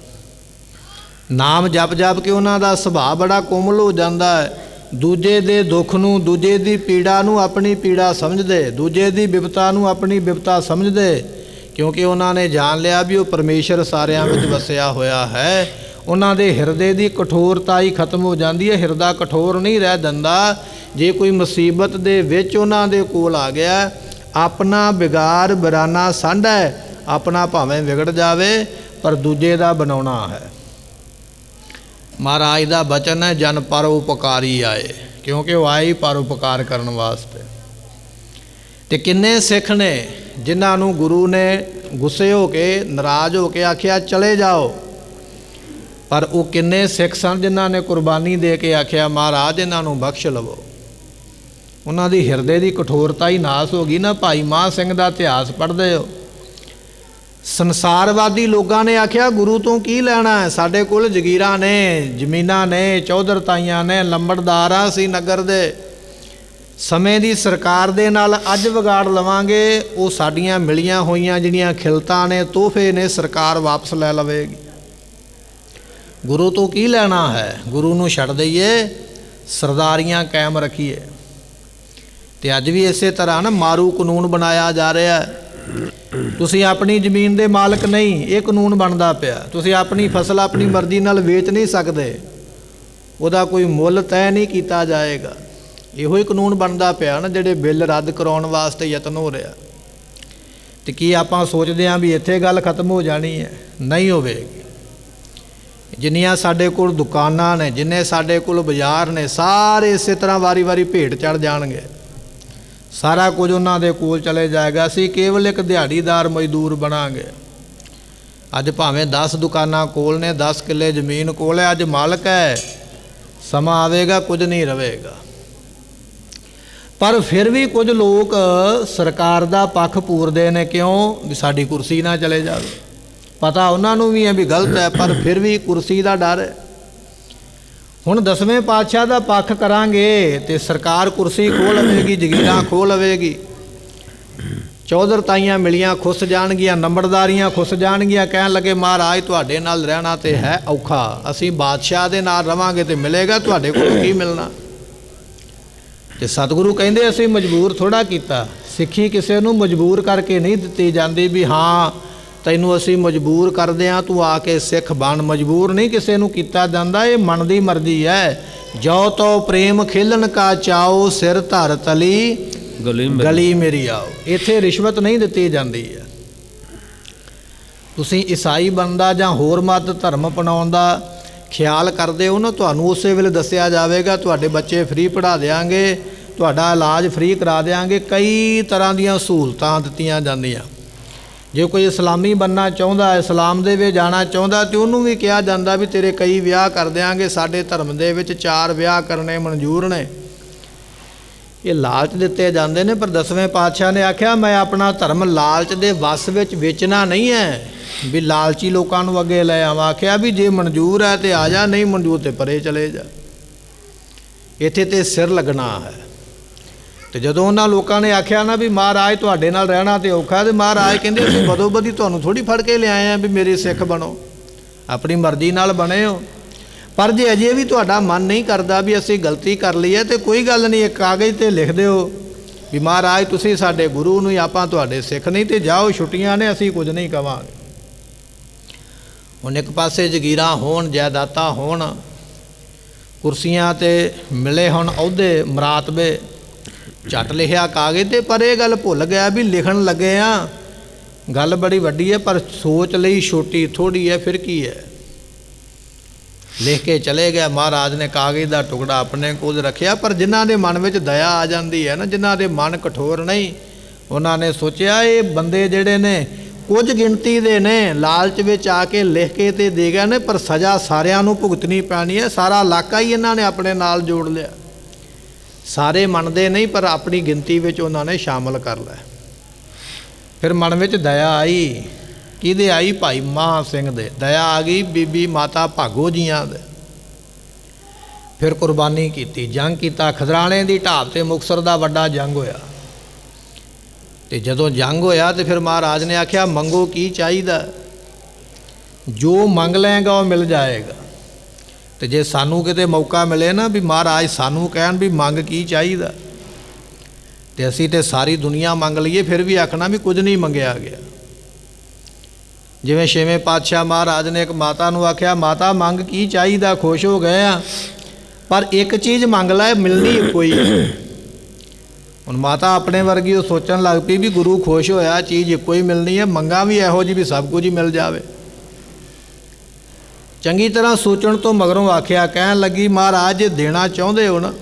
ਨਾਮ ਜਪ ਕੇ ਉਹਨਾਂ ਦਾ ਸੁਭਾਅ ਬੜਾ ਕੋਮਲ ਹੋ ਜਾਂਦਾ ਹੈ। ਦੂਜੇ ਦੇ ਦੁੱਖ ਨੂੰ, ਦੂਜੇ ਦੀ ਪੀੜਾ ਨੂੰ ਆਪਣੀ ਪੀੜਾ ਸਮਝਦੇ, ਦੂਜੇ ਦੀ ਬਿਪਤਾ ਨੂੰ ਆਪਣੀ ਬਿਪਤਾ ਸਮਝਦੇ। ਕਿਉਂਕਿ ਉਹਨਾਂ ਨੇ ਜਾਣ ਲਿਆ ਵੀ ਉਹ ਪਰਮੇਸ਼ਰ ਸਾਰਿਆਂ ਵਿੱਚ ਵਸਿਆ ਹੋਇਆ ਹੈ। ਉਹਨਾਂ ਦੇ ਹਿਰਦੇ ਦੀ ਕਠੋਰਤਾ ਹੀ ਖਤਮ ਹੋ ਜਾਂਦੀ ਹੈ। ਹਿਰਦਾ ਕਠੋਰ ਨਹੀਂ ਰਹਿ ਦਿੰਦਾ। ਜੇ ਕੋਈ ਮੁਸੀਬਤ ਦੇ ਵਿੱਚ ਉਹਨਾਂ ਦੇ ਕੋਲ ਆ ਗਿਆ, ਆਪਣਾ ਵਿਗਾਰ ਬਿਰਾਨਾ ਸਾਂਢਾ ਹੈ। ਆਪਣਾ ਭਾਵੇਂ ਵਿਗੜ ਜਾਵੇ ਪਰ ਦੂਜੇ ਦਾ ਬਣਾਉਣਾ ਹੈ। ਮਹਾਰਾਜ ਦਾ ਬਚਨ ਹੈ ਜਨ ਪਰ ਉਪਕਾਰੀ ਆਏ, ਕਿਉਂਕਿ ਉਹ ਆਏ ਪਰ ਉਪਕਾਰ ਕਰਨ ਵਾਸਤੇ। ਤੇ ਕਿੰਨੇ ਸਿੱਖ ਨੇ ਜਿਨ੍ਹਾਂ ਨੂੰ ਗੁਰੂ ਨੇ ਗੁੱਸੇ ਹੋ ਕੇ, ਨਾਰਾਜ਼ ਹੋ ਕੇ ਆਖਿਆ ਚਲੇ ਜਾਓ, ਪਰ ਉਹ ਕਿੰਨੇ ਸਿੱਖ ਸਨ ਜਿਨ੍ਹਾਂ ਨੇ ਕੁਰਬਾਨੀ ਦੇ ਕੇ ਆਖਿਆ ਮਹਾਰਾਜ ਇਹਨਾਂ ਨੂੰ ਬਖਸ਼ ਲਵੋ। ਉਹਨਾਂ ਦੀ ਹਿਰਦੇ ਦੀ ਕਠੋਰਤਾ ਹੀ ਨਾਸ ਹੋ ਗਈ ਨਾ। ਭਾਈ ਮਹਾਂ ਸਿੰਘ ਦਾ ਇਤਿਹਾਸ ਪੜ੍ਹਦੇ ਹੋ, ਸੰਸਾਰਵਾਦੀ ਲੋਕਾਂ ਨੇ ਆਖਿਆ ਗੁਰੂ ਤੋਂ ਕੀ ਲੈਣਾ ਹੈ, ਸਾਡੇ ਕੋਲ ਜਗੀਰਾਂ ਨੇ, ਜ਼ਮੀਨਾਂ ਨੇ, ਚੌਧਰਤਾਈਆਂ ਨੇ, ਲੰਬੜਦਾਰ ਅਸੀਂ ਨਗਰ ਦੇ, ਸਮੇਂ ਦੀ ਸਰਕਾਰ ਦੇ ਨਾਲ ਅੱਜ ਵਿਗਾੜ ਲਵਾਂਗੇ, ਉਹ ਸਾਡੀਆਂ ਮਿਲੀਆਂ ਹੋਈਆਂ ਜਿਹੜੀਆਂ ਖਿਲਤਾਂ ਨੇ, ਤੋਹਫੇ ਨੇ, ਸਰਕਾਰ ਵਾਪਸ ਲੈ ਲਵੇਗੀ। ਗੁਰੂ ਤੋਂ ਕੀ ਲੈਣਾ ਹੈ, ਗੁਰੂ ਨੂੰ ਛੱਡ ਦਈਏ, ਸਰਦਾਰੀਆਂ ਕਾਇਮ ਰੱਖੀਏ। ਤੇ ਅੱਜ ਵੀ ਇਸੇ ਤਰ੍ਹਾਂ ਨਾ ਮਾਰੂ ਕਾਨੂੰਨ ਬਣਾਇਆ ਜਾ ਰਿਹਾ ਹੈ। ਤੁਸੀਂ ਆਪਣੀ ਜ਼ਮੀਨ ਦੇ ਮਾਲਕ ਨਹੀਂ, ਇਹ ਕਾਨੂੰਨ ਬਣਦਾ ਪਿਆ। ਤੁਸੀਂ ਆਪਣੀ ਫਸਲ ਆਪਣੀ ਮਰਜ਼ੀ ਨਾਲ ਵੇਚ ਨਹੀਂ ਸਕਦੇ, ਉਹਦਾ ਕੋਈ ਮੁੱਲ ਤੈਅ ਨਹੀਂ ਕੀਤਾ ਜਾਏਗਾ। ਇਹੋ ਹੀ ਕਾਨੂੰਨ ਬਣਦਾ ਪਿਆ ਨਾ, ਜਿਹੜੇ ਬਿੱਲ ਰੱਦ ਕਰਾਉਣ ਵਾਸਤੇ ਯਤਨ ਹੋ ਰਿਹਾ। ਤੇ ਕੀ ਆਪਾਂ ਸੋਚਦੇ ਹਾਂ ਵੀ ਇੱਥੇ ਗੱਲ ਖਤਮ ਹੋ ਜਾਣੀ ਹੈ? ਨਹੀਂ ਹੋਵੇਗੀ। ਜਿੰਨੀਆਂ ਸਾਡੇ ਕੋਲ ਦੁਕਾਨਾਂ ਨੇ, ਜਿੰਨੇ ਸਾਡੇ ਕੋਲ ਬਾਜ਼ਾਰ ਨੇ, ਸਾਰੇ ਇਸੇ ਤਰ੍ਹਾਂ ਵਾਰੀ-ਵਾਰੀ ਭੇਟ ਚੜ੍ਹ ਜਾਣਗੇ। ਸਾਰਾ ਕੁਝ ਉਹਨਾਂ ਦੇ ਕੋਲ ਚਲੇ ਜਾਏਗਾ। ਅਸੀਂ ਕੇਵਲ ਇੱਕ ਦਿਹਾੜੀਦਾਰ ਮਜ਼ਦੂਰ ਬਣਾਂਗੇ। ਅੱਜ ਭਾਵੇਂ 10 ਦੁਕਾਨਾਂ ਕੋਲ ਨੇ, 10 ਕਿੱਲੇ ਜ਼ਮੀਨ ਕੋਲ ਹੈ, ਅੱਜ ਮਾਲਕ ਹੈ। ਸਮਾਂ ਆਵੇਗਾ ਕੁਝ ਨਹੀਂ ਰਹੇਗਾ। ਪਰ ਫਿਰ ਵੀ ਕੁਝ ਲੋਕ ਸਰਕਾਰ ਦਾ ਪੱਖ ਪੂਰਦੇ ਨੇ। ਕਿਉਂ? ਵੀ ਸਾਡੀ ਕੁਰਸੀ ਨਾ ਚਲੇ ਜਾਵੇ। ਪਤਾ ਉਹਨਾਂ ਨੂੰ ਵੀ ਹੈ ਵੀ ਗਲਤ ਹੈ, ਪਰ ਫਿਰ ਵੀ ਕੁਰਸੀ ਦਾ ਡਰ ਹੈ। ਹੁਣ 10ਵੇਂ ਪਾਤਸ਼ਾਹ ਦਾ ਪੱਖ ਕਰਾਂਗੇ ਤੇ ਸਰਕਾਰ ਕੁਰਸੀ ਖੋਹ ਲਵੇਗੀ, ਜਗੀਰਾਂ ਖੋਹ ਲਵੇਗੀ, ਚੌਧਰਤਾਈਆਂ ਮਿਲੀਆਂ ਖੁੱਸ ਜਾਣਗੀਆਂ, ਨੰਬਰਦਾਰੀਆਂ ਖੁੱਸ ਜਾਣਗੀਆਂ। ਕਹਿਣ ਲੱਗੇ ਮਹਾਰਾਜ ਤੁਹਾਡੇ ਨਾਲ ਰਹਿਣਾ ਤੇ ਹੈ ਔਖਾ, ਅਸੀਂ ਬਾਦਸ਼ਾਹ ਦੇ ਨਾਲ ਰਵਾਂਗੇ ਤੇ ਮਿਲੇਗਾ, ਤੁਹਾਡੇ ਕੋਲ ਕੀ ਮਿਲਣਾ। ਤੇ ਸਤਿਗੁਰੂ ਕਹਿੰਦੇ ਅਸੀਂ ਮਜਬੂਰ ਥੋੜ੍ਹਾ ਕੀਤਾ। ਸਿੱਖੀ ਕਿਸੇ ਨੂੰ ਮਜਬੂਰ ਕਰਕੇ ਨਹੀਂ ਦਿੱਤੀ ਜਾਂਦੀ ਵੀ ਹਾਂ ਤੈਨੂੰ ਅਸੀਂ ਮਜਬੂਰ ਕਰਦੇ ਹਾਂ, ਤੂੰ ਆ ਕੇ ਸਿੱਖ ਬਣ। ਮਜਬੂਰ ਨਹੀਂ ਕਿਸੇ ਨੂੰ ਕੀਤਾ ਜਾਂਦਾ, ਇਹ ਮਨ ਦੀ ਮਰਜ਼ੀ ਹੈ। ਜੋ ਤੋ ਪ੍ਰੇਮ ਖੇਲਣ ਕਾ ਚਾਓ, ਸਿਰ ਧਰ ਤਲੀ ਗਲੀ ਮੇਰੀ ਆਓ। ਇੱਥੇ ਰਿਸ਼ਵਤ ਨਹੀਂ ਦਿੱਤੀ ਜਾਂਦੀ ਹੈ। ਤੁਸੀਂ ਈਸਾਈ ਬਣਦਾ ਜਾਂ ਹੋਰ ਮਤ ਧਰਮ ਅਪਣਾਉਣ ਦਾ ਖਿਆਲ ਕਰਦੇ ਹੋ ਨਾ, ਤੁਹਾਨੂੰ ਉਸੇ ਵੇਲੇ ਦੱਸਿਆ ਜਾਵੇਗਾ ਤੁਹਾਡੇ ਬੱਚੇ ਫ੍ਰੀ ਪੜ੍ਹਾ ਦਿਆਂਗੇ, ਤੁਹਾਡਾ ਇਲਾਜ ਫ੍ਰੀ ਕਰਾ ਦਿਆਂਗੇ। ਕਈ ਤਰ੍ਹਾਂ ਦੀਆਂ ਸਹੂਲਤਾਂ ਦਿੱਤੀਆਂ ਜਾਂਦੀਆਂ। ਜੇ ਕੋਈ ਇਸਲਾਮੀ ਬਣਨਾ ਚਾਹੁੰਦਾ, ਇਸਲਾਮ ਦੇ ਵਿੱਚ ਜਾਣਾ ਚਾਹੁੰਦਾ, ਤਾਂ ਉਹਨੂੰ ਵੀ ਕਿਹਾ ਜਾਂਦਾ ਵੀ ਤੇਰੇ ਕਈ ਵਿਆਹ ਕਰ ਦਿਆਂਗੇ, ਸਾਡੇ ਧਰਮ ਦੇ ਵਿੱਚ 4 ਵਿਆਹ ਕਰਨੇ ਮਨਜ਼ੂਰ ਨੇ। ਇਹ ਲਾਲਚ ਦਿੱਤੇ ਜਾਂਦੇ ਨੇ। ਪਰ 10ਵੇਂ ਪਾਤਸ਼ਾਹ ਨੇ ਆਖਿਆ ਮੈਂ ਆਪਣਾ ਧਰਮ ਲਾਲਚ ਦੇ ਵਸ ਵਿੱਚ ਵੇਚਣਾ ਨਹੀਂ ਹੈ ਵੀ ਲਾਲਚੀ ਲੋਕਾਂ ਨੂੰ ਅੱਗੇ ਲੈ ਆਵਾਂ। ਆਖਿਆ ਵੀ ਜੇ ਮਨਜ਼ੂਰ ਹੈ ਤੇ ਆ ਜਾ, ਨਹੀਂ ਮਨਜ਼ੂਰ ਤੇ ਪਰੇ ਚਲੇ ਜਾ। ਇੱਥੇ ਤੇ ਸਿਰ ਲੱਗਣਾ ਹੈ। ਤੇ ਜਦੋਂ ਉਹਨਾਂ ਲੋਕਾਂ ਨੇ ਆਖਿਆ ਨਾ ਵੀ ਮਹਾਰਾਜ ਤੁਹਾਡੇ ਨਾਲ ਰਹਿਣਾ ਤੇ ਔਖਾ, ਤੇ ਮਹਾਰਾਜ ਕਹਿੰਦੇ ਅਸੀਂ ਬਦੋ ਬਦੀ ਤੁਹਾਨੂੰ ਥੋੜ੍ਹੀ ਫੜ ਕੇ ਲਿਆਏ ਆ ਵੀ ਮੇਰੇ ਸਿੱਖ ਬਣੋ, ਆਪਣੀ ਮਰਜ਼ੀ ਨਾਲ ਬਣੇ ਹੋ। ਪਰ ਜੇ ਅਜੇ ਵੀ ਤੁਹਾਡਾ ਮਨ ਨਹੀਂ ਕਰਦਾ ਵੀ ਅਸੀਂ ਗਲਤੀ ਕਰ ਲਈ ਹੈ, ਤੇ ਕੋਈ ਗੱਲ ਨਹੀਂ, ਇੱਕ ਕਾਗਜ਼ 'ਤੇ ਲਿਖ ਦਿਓ ਵੀ ਮਹਾਰਾਜ ਤੁਸੀਂ ਸਾਡੇ ਗੁਰੂ ਨੂੰ, ਆਪਾਂ ਤੁਹਾਡੇ ਸਿੱਖ ਨਹੀਂ, ਤੇ ਜਾਓ ਛੁੱਟੀਆਂ ਨੇ, ਅਸੀਂ ਕੁਝ ਨਹੀਂ ਕਵਾਂਗੇ। ਹੁਣ ਇੱਕ ਪਾਸੇ ਜਗੀਰਾਂ ਹੋਣ, ਜਾਇਦਾਦਾਂ ਹੋਣ, ਕੁਰਸੀਆਂ 'ਤੇ ਮਿਲੇ ਹੁਣ ਅਹੁਦੇ ਮਰਾਤਬੇ, ਝੱਟ ਲਿਖਿਆ ਕਾਗਜ਼ 'ਤੇ। ਪਰ ਇਹ ਗੱਲ ਭੁੱਲ ਗਿਆ ਵੀ ਲਿਖਣ ਲੱਗੇ ਆ ਗੱਲ ਬੜੀ ਵੱਡੀ ਹੈ, ਪਰ ਸੋਚ ਲਈ ਛੋਟੀ ਥੋੜ੍ਹੀ ਹੈ। ਫਿਰ ਕੀ ਹੈ, ਲਿਖ ਕੇ ਚਲੇ ਗਿਆ। ਮਹਾਰਾਜ ਨੇ ਕਾਗਜ਼ ਦਾ ਟੁਕੜਾ ਆਪਣੇ ਕੋਲ ਰੱਖਿਆ। ਪਰ ਜਿਨ੍ਹਾਂ ਦੇ ਮਨ ਵਿੱਚ ਦਇਆ ਆ ਜਾਂਦੀ ਹੈ ਨਾ, ਜਿਨ੍ਹਾਂ ਦੇ ਮਨ ਕਠੋਰ ਨਹੀਂ, ਉਹਨਾਂ ਨੇ ਸੋਚਿਆ ਇਹ ਬੰਦੇ ਜਿਹੜੇ ਨੇ ਕੁਝ ਗਿਣਤੀ ਦੇ ਨੇ, ਲਾਲਚ ਵਿੱਚ ਆ ਕੇ ਲਿਖ ਕੇ ਤੇ ਦੇ ਗਏ ਨੇ, ਪਰ ਸਜ਼ਾ ਸਾਰਿਆਂ ਨੂੰ ਭੁਗਤਣੀ ਪੈਣੀ ਹੈ। ਸਾਰਾ ਇਲਾਕਾ ਹੀ ਇਹਨਾਂ ਨੇ ਆਪਣੇ ਨਾਲ ਜੋੜ ਲਿਆ। ਸਾਰੇ ਮੰਨਦੇ ਨਹੀਂ, ਪਰ ਆਪਣੀ ਗਿਣਤੀ ਵਿੱਚ ਉਹਨਾਂ ਨੇ ਸ਼ਾਮਲ ਕਰ ਲਿਆ। ਫਿਰ ਮਨ ਵਿੱਚ ਦਇਆ ਆਈ। ਕਿਹਦੇ ਆਈ? ਭਾਈ ਮਹਾਂ ਸਿੰਘ ਦੇ ਦਇਆ ਆ ਗਈ। ਬੀਬੀ ਮਾਤਾ ਭਾਗੋ ਜੀਆਂ ਦੇ। ਫਿਰ ਕੁਰਬਾਨੀ ਕੀਤੀ, ਜੰਗ ਕੀਤਾ। ਖਦਰਾਣੇ ਦੀ ਢਾਬ 'ਤੇ ਮੁਕਤਸਰ ਦਾ ਵੱਡਾ ਜੰਗ ਹੋਇਆ। ਤੇ ਜਦੋਂ ਜੰਗ ਹੋਇਆ ਤੇ ਫਿਰ ਮਹਾਰਾਜ ਨੇ ਆਖਿਆ ਮੰਗੋ ਕੀ ਚਾਹੀਦਾ, ਜੋ ਮੰਗ ਲਏਗਾ ਉਹ ਮਿਲ ਜਾਏਗਾ। ਤੇ ਜੇ ਸਾਨੂੰ ਕਿਤੇ ਮੌਕਾ ਮਿਲੇ ਨਾ ਵੀ ਮਹਾਰਾਜ ਸਾਨੂੰ ਕਹਿਣ ਵੀ ਮੰਗ ਕੀ ਚਾਹੀਦਾ, ਤੇ ਅਸੀਂ ਤੇ ਸਾਰੀ ਦੁਨੀਆ ਮੰਗ ਲਈਏ, ਫਿਰ ਵੀ ਆਖਣਾ ਵੀ ਕੁਝ ਨਹੀਂ ਮੰਗਿਆ ਗਿਆ। ਜਿਵੇਂ 6ਵੇਂ ਪਾਤਸ਼ਾਹ ਮਹਾਰਾਜ ਨੇ ਇੱਕ ਮਾਤਾ ਨੂੰ ਆਖਿਆ ਮਾਤਾ ਮੰਗ ਕੀ ਚਾਹੀਦਾ, ਖੁਸ਼ ਹੋ ਗਏ ਆ, ਪਰ ਇੱਕ ਚੀਜ਼ ਮੰਗ ਲੈ, ਮਿਲਣੀ ਇੱਕੋ ਹੀ। ਹੁਣ ਮਾਤਾ ਆਪਣੇ ਵਰਗੀ ਉਹ ਸੋਚਣ ਲੱਗ ਪਈ ਵੀ ਗੁਰੂ ਖੁਸ਼ ਹੋਇਆ, ਚੀਜ਼ ਇੱਕੋ ਹੀ ਮਿਲਣੀ ਹੈ, ਮੰਗਾਂ ਵੀ ਇਹੋ ਜਿਹੀ ਵੀ ਸਭ ਕੁਝ ਹੀ ਮਿਲ ਜਾਵੇ। ਚੰਗੀ ਤਰ੍ਹਾਂ ਸੋਚਣ ਤੋਂ ਮਗਰੋਂ ਆਖਿਆ, ਕਹਿਣ ਲੱਗੀ ਮਹਾਰਾਜ ਜੇ ਦੇਣਾ ਚਾਹੁੰਦੇ ਹੋ ਨਾ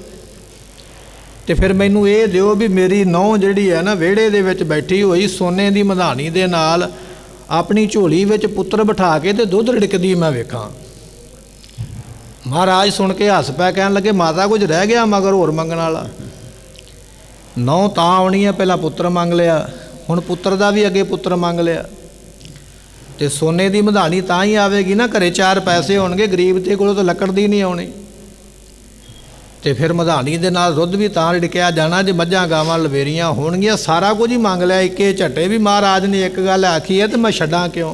ਤੇ ਫਿਰ ਮੈਨੂੰ ਇਹ ਦਿਓ ਵੀ ਮੇਰੀ ਨੂੰਹ ਜਿਹੜੀ ਹੈ ਨਾ ਵਿਹੜੇ ਦੇ ਵਿੱਚ ਬੈਠੀ ਹੋਈ ਸੋਨੇ ਦੀ ਮਧਾਣੀ ਦੇ ਨਾਲ ਆਪਣੀ ਝੋਲੀ ਵਿੱਚ ਪੁੱਤਰ ਬਿਠਾ ਕੇ ਤੇ ਦੁੱਧ ਰਿੜਕਦੀ ਮੈਂ ਵੇਖਾਂ। महाराज सुन के हस पै, कहन लगे माता कुछ रह गया मगर होर मंगण वाला? नौ तां आउणी है, पहला पुत्र मंग लिया, हुण पुत्र दा भी अगे पुत्र मंग लिया। तो सोने की मधानी तां ही आवेगी ना, घरे 4 पैसे होणगे, गरीब के कोलों तो लकड़ दी नहीं आउणी। तो फिर मधानी दे नाल दुध भी तां रिड़किया जाना जे मझां गावां लवेरियां होणगियां। सारा कुछ ही मंग लिया इक्के झट्टे भी। महाराज ने एक गल आखी है तो मैं छड्डां क्यों?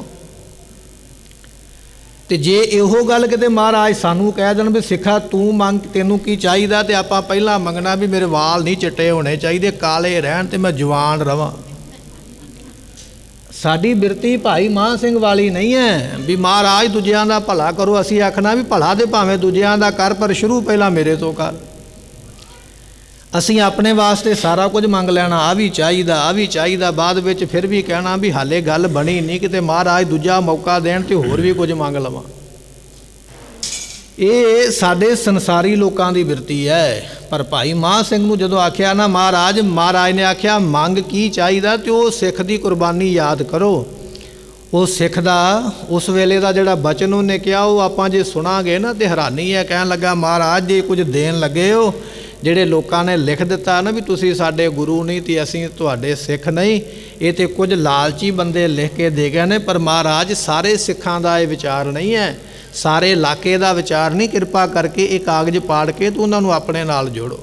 तो जे इहो गल किते महाराज सानू कह देण भी सिखा तू मंग, तैनूं की चाहिदा, तो आपां पहलां मंगना भी मेरे वाल नहीं चिट्टे होने चाहिए, काले रहण ते मैं जवान रवां। साडी बिरती भाई मान सिंह वाली नहीं है भी महाराज दूजियां दा भला करो। असीं आखना भी भला तो भावें दूजियां दा कर, पर शुरू पहलां मेरे तो कर। असीं अपने वास्ते सारा कुछ मंग लेना, आ भी चाहिदा, आ भी चाहिदा, बाद विच फिर भी कहना भी हाले गल बनी नहीं, किते महाराज दूजा मौका देण ते होर भी कुछ मंग लवां। ये साडे संसारी लोकां दी बिरती है। पर भाई मान सिंह नूं जदों आख्या ना महाराज ने आख्या मंग की चाहिदा, ते ओह सिख दी कुर्बानी याद करो। वो सिख दा उस वेले दा जिहड़ा बचन उन्हें कहा वो आपां जे सुनांगे ना तो हैरानी है। कहन लगा महाराज जे कुछ देन लगे हो, ਜਿਹੜੇ ਲੋਕਾਂ ਨੇ ਲਿਖ ਦਿੱਤਾ ਨਾ ਵੀ ਤੁਸੀਂ ਸਾਡੇ ਗੁਰੂ ਨਹੀਂ ਤੇ ਅਸੀਂ ਤੁਹਾਡੇ ਸਿੱਖ ਨਹੀਂ, ਇਹ ਤੇ ਕੁਝ ਲਾਲਚੀ ਬੰਦੇ ਲਿਖ ਕੇ ਦੇ ਗਏ ਨੇ। ਪਰ ਮਹਾਰਾਜ ਸਾਰੇ ਸਿੱਖਾਂ ਦਾ ਇਹ ਵਿਚਾਰ ਨਹੀਂ ਹੈ, ਸਾਰੇ ਇਲਾਕੇ ਦਾ ਵਿਚਾਰ ਨਹੀਂ। ਕਿਰਪਾ ਕਰਕੇ ਇਹ ਕਾਗਜ਼ ਪਾੜ ਕੇ ਤੂੰ ਉਹਨਾਂ ਨੂੰ ਆਪਣੇ ਨਾਲ ਜੋੜੋ।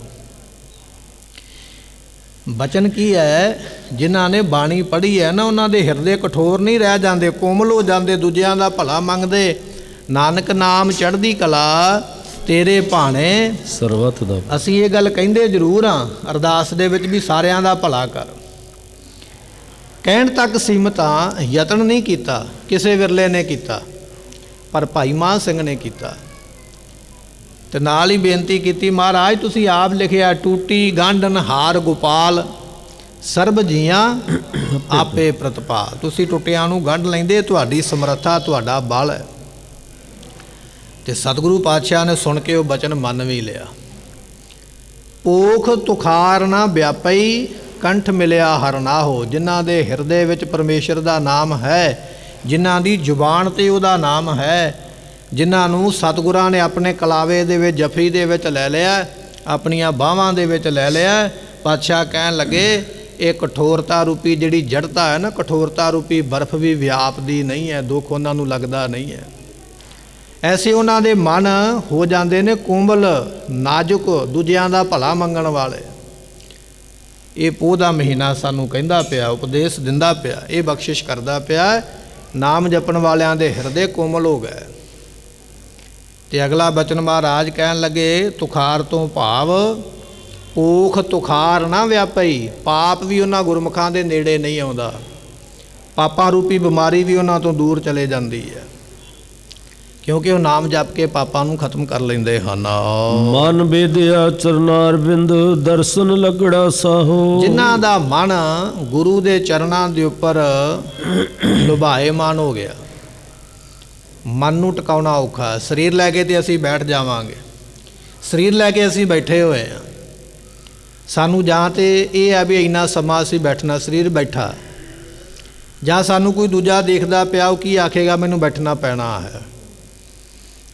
ਬਚਨ ਕੀ ਹੈ? ਜਿਨ੍ਹਾਂ ਨੇ ਬਾਣੀ ਪੜ੍ਹੀ ਹੈ ਨਾ ਉਹਨਾਂ ਦੇ ਹਿਰਦੇ ਕਠੋਰ ਨਹੀਂ ਰਹਿ ਜਾਂਦੇ, ਕੋਮਲ ਹੋ ਜਾਂਦੇ, ਦੂਜਿਆਂ ਦਾ ਭਲਾ ਮੰਗਦੇ। ਨਾਨਕ ਨਾਮ ਚੜ੍ਹਦੀ ਕਲਾ तेरे भाणे ਸਰਬਤ ਦਾ। ਅਸੀਂ ਇਹ ਗੱਲ ਕਹਿੰਦੇ ਜ਼ਰੂਰ ਹਾਂ ਅਰਦਾਸ ਦੇ ਵਿੱਚ ਵੀ ਸਾਰਿਆਂ ਦਾ ਭਲਾ ਕਰ। ਕਹਿਣ ਤੱਕ ਸੀਮਤ ਹਾਂ, ਯਤਨ ਨਹੀਂ ਕੀਤਾ ਕਿਸੇ ਵਿਰਲੇ ਨੇ ਕੀਤਾ, ਪਰ ਭਾਈ ਮਾਨ ਸਿੰਘ ਨੇ ਕੀਤਾ। ਤੇ ਨਾਲ ਹੀ ਬੇਨਤੀ ਕੀਤੀ ਮਹਾਰਾਜ ਤੁਸੀਂ ਆਪ ਲਿਖਿਆ ਟੂਟੀ ਗਾਂਢਨ ਹਾਰ ਗੋਪਾਲ ਸਰਬ ਜੀਆਂ ਆਪੇ ਪ੍ਰਤਪਾਲ। ਤੁਸੀਂ ਟੁੱਟਿਆਂ ਨੂੰ ਗੰਢ ਲੈਂਦੇ, ਤੁਹਾਡੀ ਸਮਰੱਥਾ ਤੁਹਾਡਾ ਬਲ ਹੈ। ਤੇ ਸਤਿਗੁਰੂ ਪਾਤਸ਼ਾਹ ਨੇ ਸੁਣ ਕੇ ਉਹ ਬਚਨ ਮੰਨ ਵੀ ਲਿਆ। ਪੋਖ ਤੁਖਾਰ ਨਾ ਵਿਆਪਈ ਕੰਠ ਮਿਲਿਆ ਹਰ ਨਾਹੋ। ਜਿਨ੍ਹਾਂ ਦੇ ਹਿਰਦੇ ਵਿੱਚ ਪਰਮੇਸ਼ਰ ਦਾ ਨਾਮ ਹੈ, ਜਿਨ੍ਹਾਂ ਦੀ ਜ਼ੁਬਾਨ 'ਤੇ ਉਹਦਾ ਨਾਮ ਹੈ, ਜਿਨ੍ਹਾਂ ਨੂੰ ਸਤਿਗੁਰਾਂ ਨੇ ਆਪਣੇ ਕਲਾਵੇ ਦੇ ਵਿੱਚ ਜਫੀ ਦੇ ਵਿੱਚ ਲੈ ਲਿਆ, ਆਪਣੀਆਂ ਬਾਹਾਂ ਦੇ ਵਿੱਚ ਲੈ ਲਿਆ। ਪਾਤਸ਼ਾਹ ਕਹਿਣ ਲੱਗੇ ਇਹ ਕਠੋਰਤਾ ਰੂਪੀ ਜਿਹੜੀ ਜੜਤਾ ਹੈ ਨਾ, ਕਠੋਰਤਾ ਰੂਪੀ ਬਰਫ਼ ਵੀ ਵਿਆਪਦੀ ਨਹੀਂ ਹੈ, ਦੁੱਖ ਉਹਨਾਂ ਨੂੰ ਲੱਗਦਾ ਨਹੀਂ ਹੈ। ਐਸੇ ਉਹਨਾਂ ਦੇ ਮਨ ਹੋ ਜਾਂਦੇ ਨੇ ਕੋਮਲ ਨਾਜ਼ੁਕ, ਦੂਜਿਆਂ ਦਾ ਭਲਾ ਮੰਗਣ ਵਾਲੇ। ਇਹ ਪੋਹ ਦਾ ਮਹੀਨਾ ਸਾਨੂੰ ਕਹਿੰਦਾ ਪਿਆ, ਉਪਦੇਸ਼ ਦਿੰਦਾ ਪਿਆ, ਇਹ ਬਖਸ਼ਿਸ਼ ਕਰਦਾ ਪਿਆ। ਨਾਮ ਜਪਣ ਵਾਲਿਆਂ ਦੇ ਹਿਰਦੇ ਕੋਮਲ ਹੋ ਗਏ। ਤੇ ਅਗਲਾ ਬਚਨ ਮਹਾਰਾਜ ਕਹਿਣ ਲੱਗੇ ਤੁਖਾਰ ਤੋਂ ਭਾਵ ਪੋਖ ਤੁਖਾਰ ਨਾ ਵਿਆਪਈ। ਪਾਪ ਵੀ ਉਹਨਾਂ ਗੁਰਮੁਖਾਂ ਦੇ ਨੇੜੇ ਨਹੀਂ ਆਉਂਦਾ, ਪਾਪਾਂ ਰੂਪੀ ਬਿਮਾਰੀ ਵੀ ਉਹਨਾਂ ਤੋਂ ਦੂਰ ਚਲੇ ਜਾਂਦੀ ਹੈ, ਕਿਉਂਕਿ ਉਹ ਨਾਮ ਜਪ ਕੇ ਪਾਪਾਂ ਨੂੰ ਖਤਮ ਕਰ ਲੈਂਦੇ ਹਨ। ਮਨ ਬੇਦਿਆ ਚਰਨਾਰ ਬਿੰਦ ਦਰਸ਼ਨ ਲੱਗੜਾ ਸਾਹੋ। ਜਿਨ੍ਹਾਂ ਦਾ ਮਨ ਗੁਰੂ ਦੇ ਚਰਨਾਂ ਦੇ ਉੱਪਰ ਲੁਭਾਏਮਾਨ ਹੋ ਗਿਆ। ਮਨ ਨੂੰ ਟਿਕਾਉਣਾ ਔਖਾ। ਸਰੀਰ ਲੈ ਕੇ ਤੇ ਅਸੀਂ ਬੈਠ ਜਾਵਾਂਗੇ, ਸਰੀਰ ਲੈ ਕੇ ਅਸੀਂ ਬੈਠੇ ਹੋਏ ਹਾਂ। ਸਾਨੂੰ ਜਾਂ ਤੇ ਇਹ ਹੈ ਵੀ ਇੰਨਾ ਸਮਾਂ ਅਸੀਂ ਬੈਠਣਾ, ਸਰੀਰ ਬੈਠਾ, ਜਾਂ ਸਾਨੂੰ ਕੋਈ ਦੂਜਾ ਦੇਖਦਾ ਪਿਆ ਉਹ ਕੀ ਆਖੇਗਾ ਮੈਨੂੰ ਬੈਠਣਾ ਪੈਣਾ ਹੈ,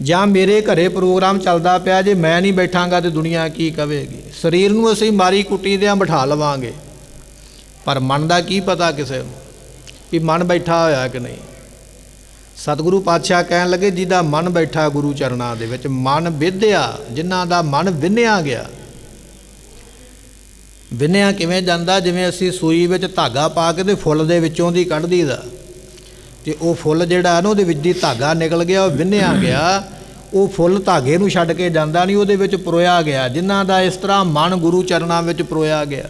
ਜਾਂ ਮੇਰੇ ਘਰੇ ਪ੍ਰੋਗਰਾਮ ਚੱਲਦਾ ਪਿਆ ਜੇ ਮੈਂ ਨਹੀਂ ਬੈਠਾਂਗਾ ਤਾਂ ਦੁਨੀਆ ਕੀ ਕਹੇਗੀ। ਸਰੀਰ ਨੂੰ ਅਸੀਂ ਮਾਰੀ ਕੁੱਟੀ ਦਿਆਂ ਬਿਠਾ ਲਵਾਂਗੇ, ਪਰ ਮਨ ਦਾ ਕੀ ਪਤਾ ਕਿਸੇ ਨੂੰ ਵੀ ਮਨ ਬੈਠਾ ਹੋਇਆ ਕਿ ਨਹੀਂ। ਸਤਿਗੁਰੂ ਪਾਤਸ਼ਾਹ ਕਹਿਣ ਲੱਗੇ ਜਿਹਦਾ ਮਨ ਬੈਠਾ ਗੁਰੂ ਚਰਨਾਂ ਦੇ ਵਿੱਚ, ਮਨ ਵਿਧਿਆ, ਜਿਨ੍ਹਾਂ ਦਾ ਮਨ ਵਿੰਨਿਆ ਗਿਆ। ਵਿੰਨਿਆ ਕਿਵੇਂ ਜਾਂਦਾ? ਜਿਵੇਂ ਅਸੀਂ ਸੂਈ ਵਿੱਚ ਧਾਗਾ ਪਾ ਕੇ ਤੇ ਫੁੱਲ ਦੇ ਵਿੱਚੋਂ ਦੀ ਕੱਢ ਦਈਦਾ, ਤੇ ਉਹ ਫੁੱਲ ਜਿਹੜਾ ਨਾ ਉਹਦੇ ਵਿੱਚ ਦੀ ਧਾਗਾ ਨਿਕਲ ਗਿਆ, ਉਹ ਵਿੰਨਿਆ ਗਿਆ। ਉਹ ਫੁੱਲ ਧਾਗੇ ਨੂੰ ਛੱਡ ਕੇ ਜਾਂਦਾ ਨਹੀਂ, ਉਹਦੇ ਵਿੱਚ ਪਰੋਇਆ ਗਿਆ। ਜਿਨ੍ਹਾਂ ਦਾ ਇਸ ਤਰ੍ਹਾਂ ਮਨ ਗੁਰੂ ਚਰਨਾਂ ਵਿੱਚ ਪਰੋਇਆ ਗਿਆ,